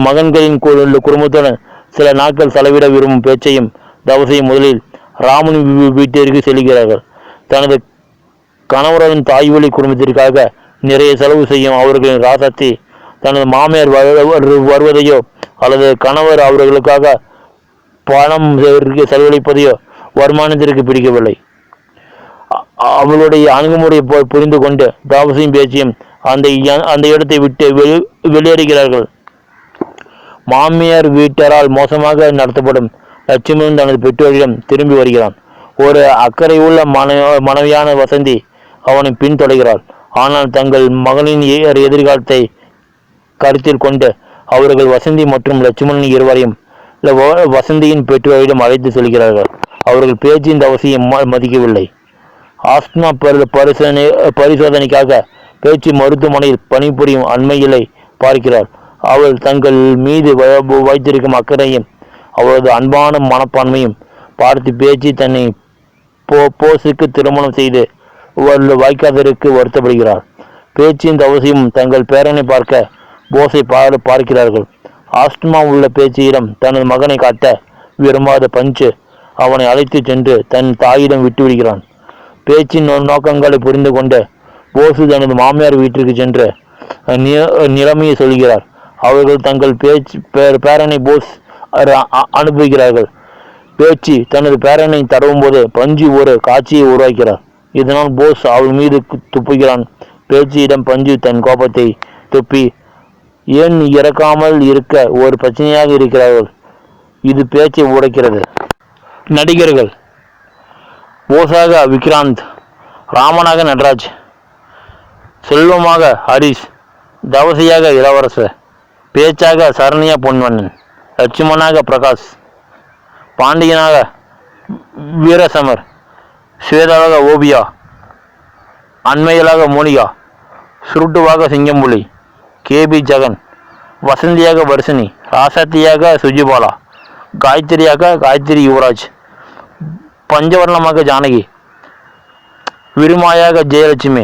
மகன்களின் குடும்பத்துடன் சில நாட்கள் செலவிட விரும்பும் பேச்சையும் தவசையும் முதலில் ராமன் வீட்டிற்கு செல்கிறார்கள். தனது கணவரின் தாய்வழி குடும்பத்திற்காக நிறைய செலவு செய்யும் அவர்களின் ராசாத்தி தனது மாமியார் வருவதையோ அல்லது கணவர் அவர்களுக்காக பணம் செலவழிப்பதையோ வருமானத்திற்கு பிடிக்கவில்லை. அவளுடைய அணுகுமுறையை புரிந்து கொண்டு தாவசியும் பேச்சியும் அந்த இடத்தை விட்டு வெளியேறுகிறார்கள். மாமியார் வீட்டாரால் மோசமாக நடத்தப்படும் லட்சுமணன் தனது பெற்றோரிடம் திரும்பி வருகிறான். ஒரு அக்கறை உள்ள மனைவியான வசந்தி அவனை பின்தொடர்கிறாள். ஆனால் தங்கள் மகனின் எதிர்காலத்தை கருத்தில் கொண்டு அவர்கள் வசந்தி மற்றும் லட்சுமணன் இருவரையும் வசந்தியின் பெற்றோரிடம் அழைத்து செல்கிறார்கள். அவர்கள் பேச்சின் அவசியம் மதிக்கவில்லை. ஆஸ்துமா பரிசோதனைக்காக பேச்சு மருத்துவமனையில் பணிபுரியும் அண்மையிலை பார்க்கிறார். அவள் தங்கள் மீது வைத்திருக்கும் அக்கறையும் அவரது அன்பான மனப்பான்மையும் பார்த்து பேச்சு தன்னை போஸுக்கு திருமணம் செய்து வாய்க்காதற்கு வருத்தப்படுகிறார். பேச்சின் அவசியம் தங்கள் பேரனை பார்க்க போஸை பார்க்கிறார்கள். ஆஸ்துமா உள்ள பேச்சியிடம் தனது மகனை காட்ட விரும்பாத பஞ்சு அவனை அழைத்து சென்று தன் தாயிடம் விட்டுவிடுகிறான். பேச்சின் நோக்கங்களை புரிந்து கொண்டு போசு தனது மாமியார் வீட்டிற்கு சென்று நிலைமையை சொல்கிறார். அவர்கள் தங்கள் பேரனை போஸ் அனுப்புகிறார்கள். பேச்சு தனது பேரனை தடவும் போது பஞ்சு ஒரு காட்சியை உருவாக்கிறார். இதனால் போஸ் அவள் மீது துப்புகிறான். பேச்சியிடம் பஞ்சு தன் கோபத்தை துப்பி ஏன் இறக்காமல் இருக்க ஒரு பிரச்சனையாக இருக்கிறார்கள். இது பேச்சை உடைக்கிறது. நடிகர்கள் போஸாக விக்ராந்த், ராமனாக நட்ராஜ், செல்வமாக ஹரிஷ், தவசியாக இளவரசர், பேச்சாக சரண்யா பொன்வண்ணன், லட்சுமணாக பிரகாஷ், பாண்டியனாக வீரசமர், ஸ்வேதாவாக ஓவியா, அண்மையலாக மோனிகா, சுருட்டுவாக சிங்கம்புலி, கேபி ஜெகன், வசந்தியாக வர்ஷினி, ராசாத்தியாக சுஜிபாலா, காயத்ரியாக காயத்ரி யுவராஜ், பஞ்சவர்ணமாக ஜானகி, விருமாயாக ஜெயலட்சுமி.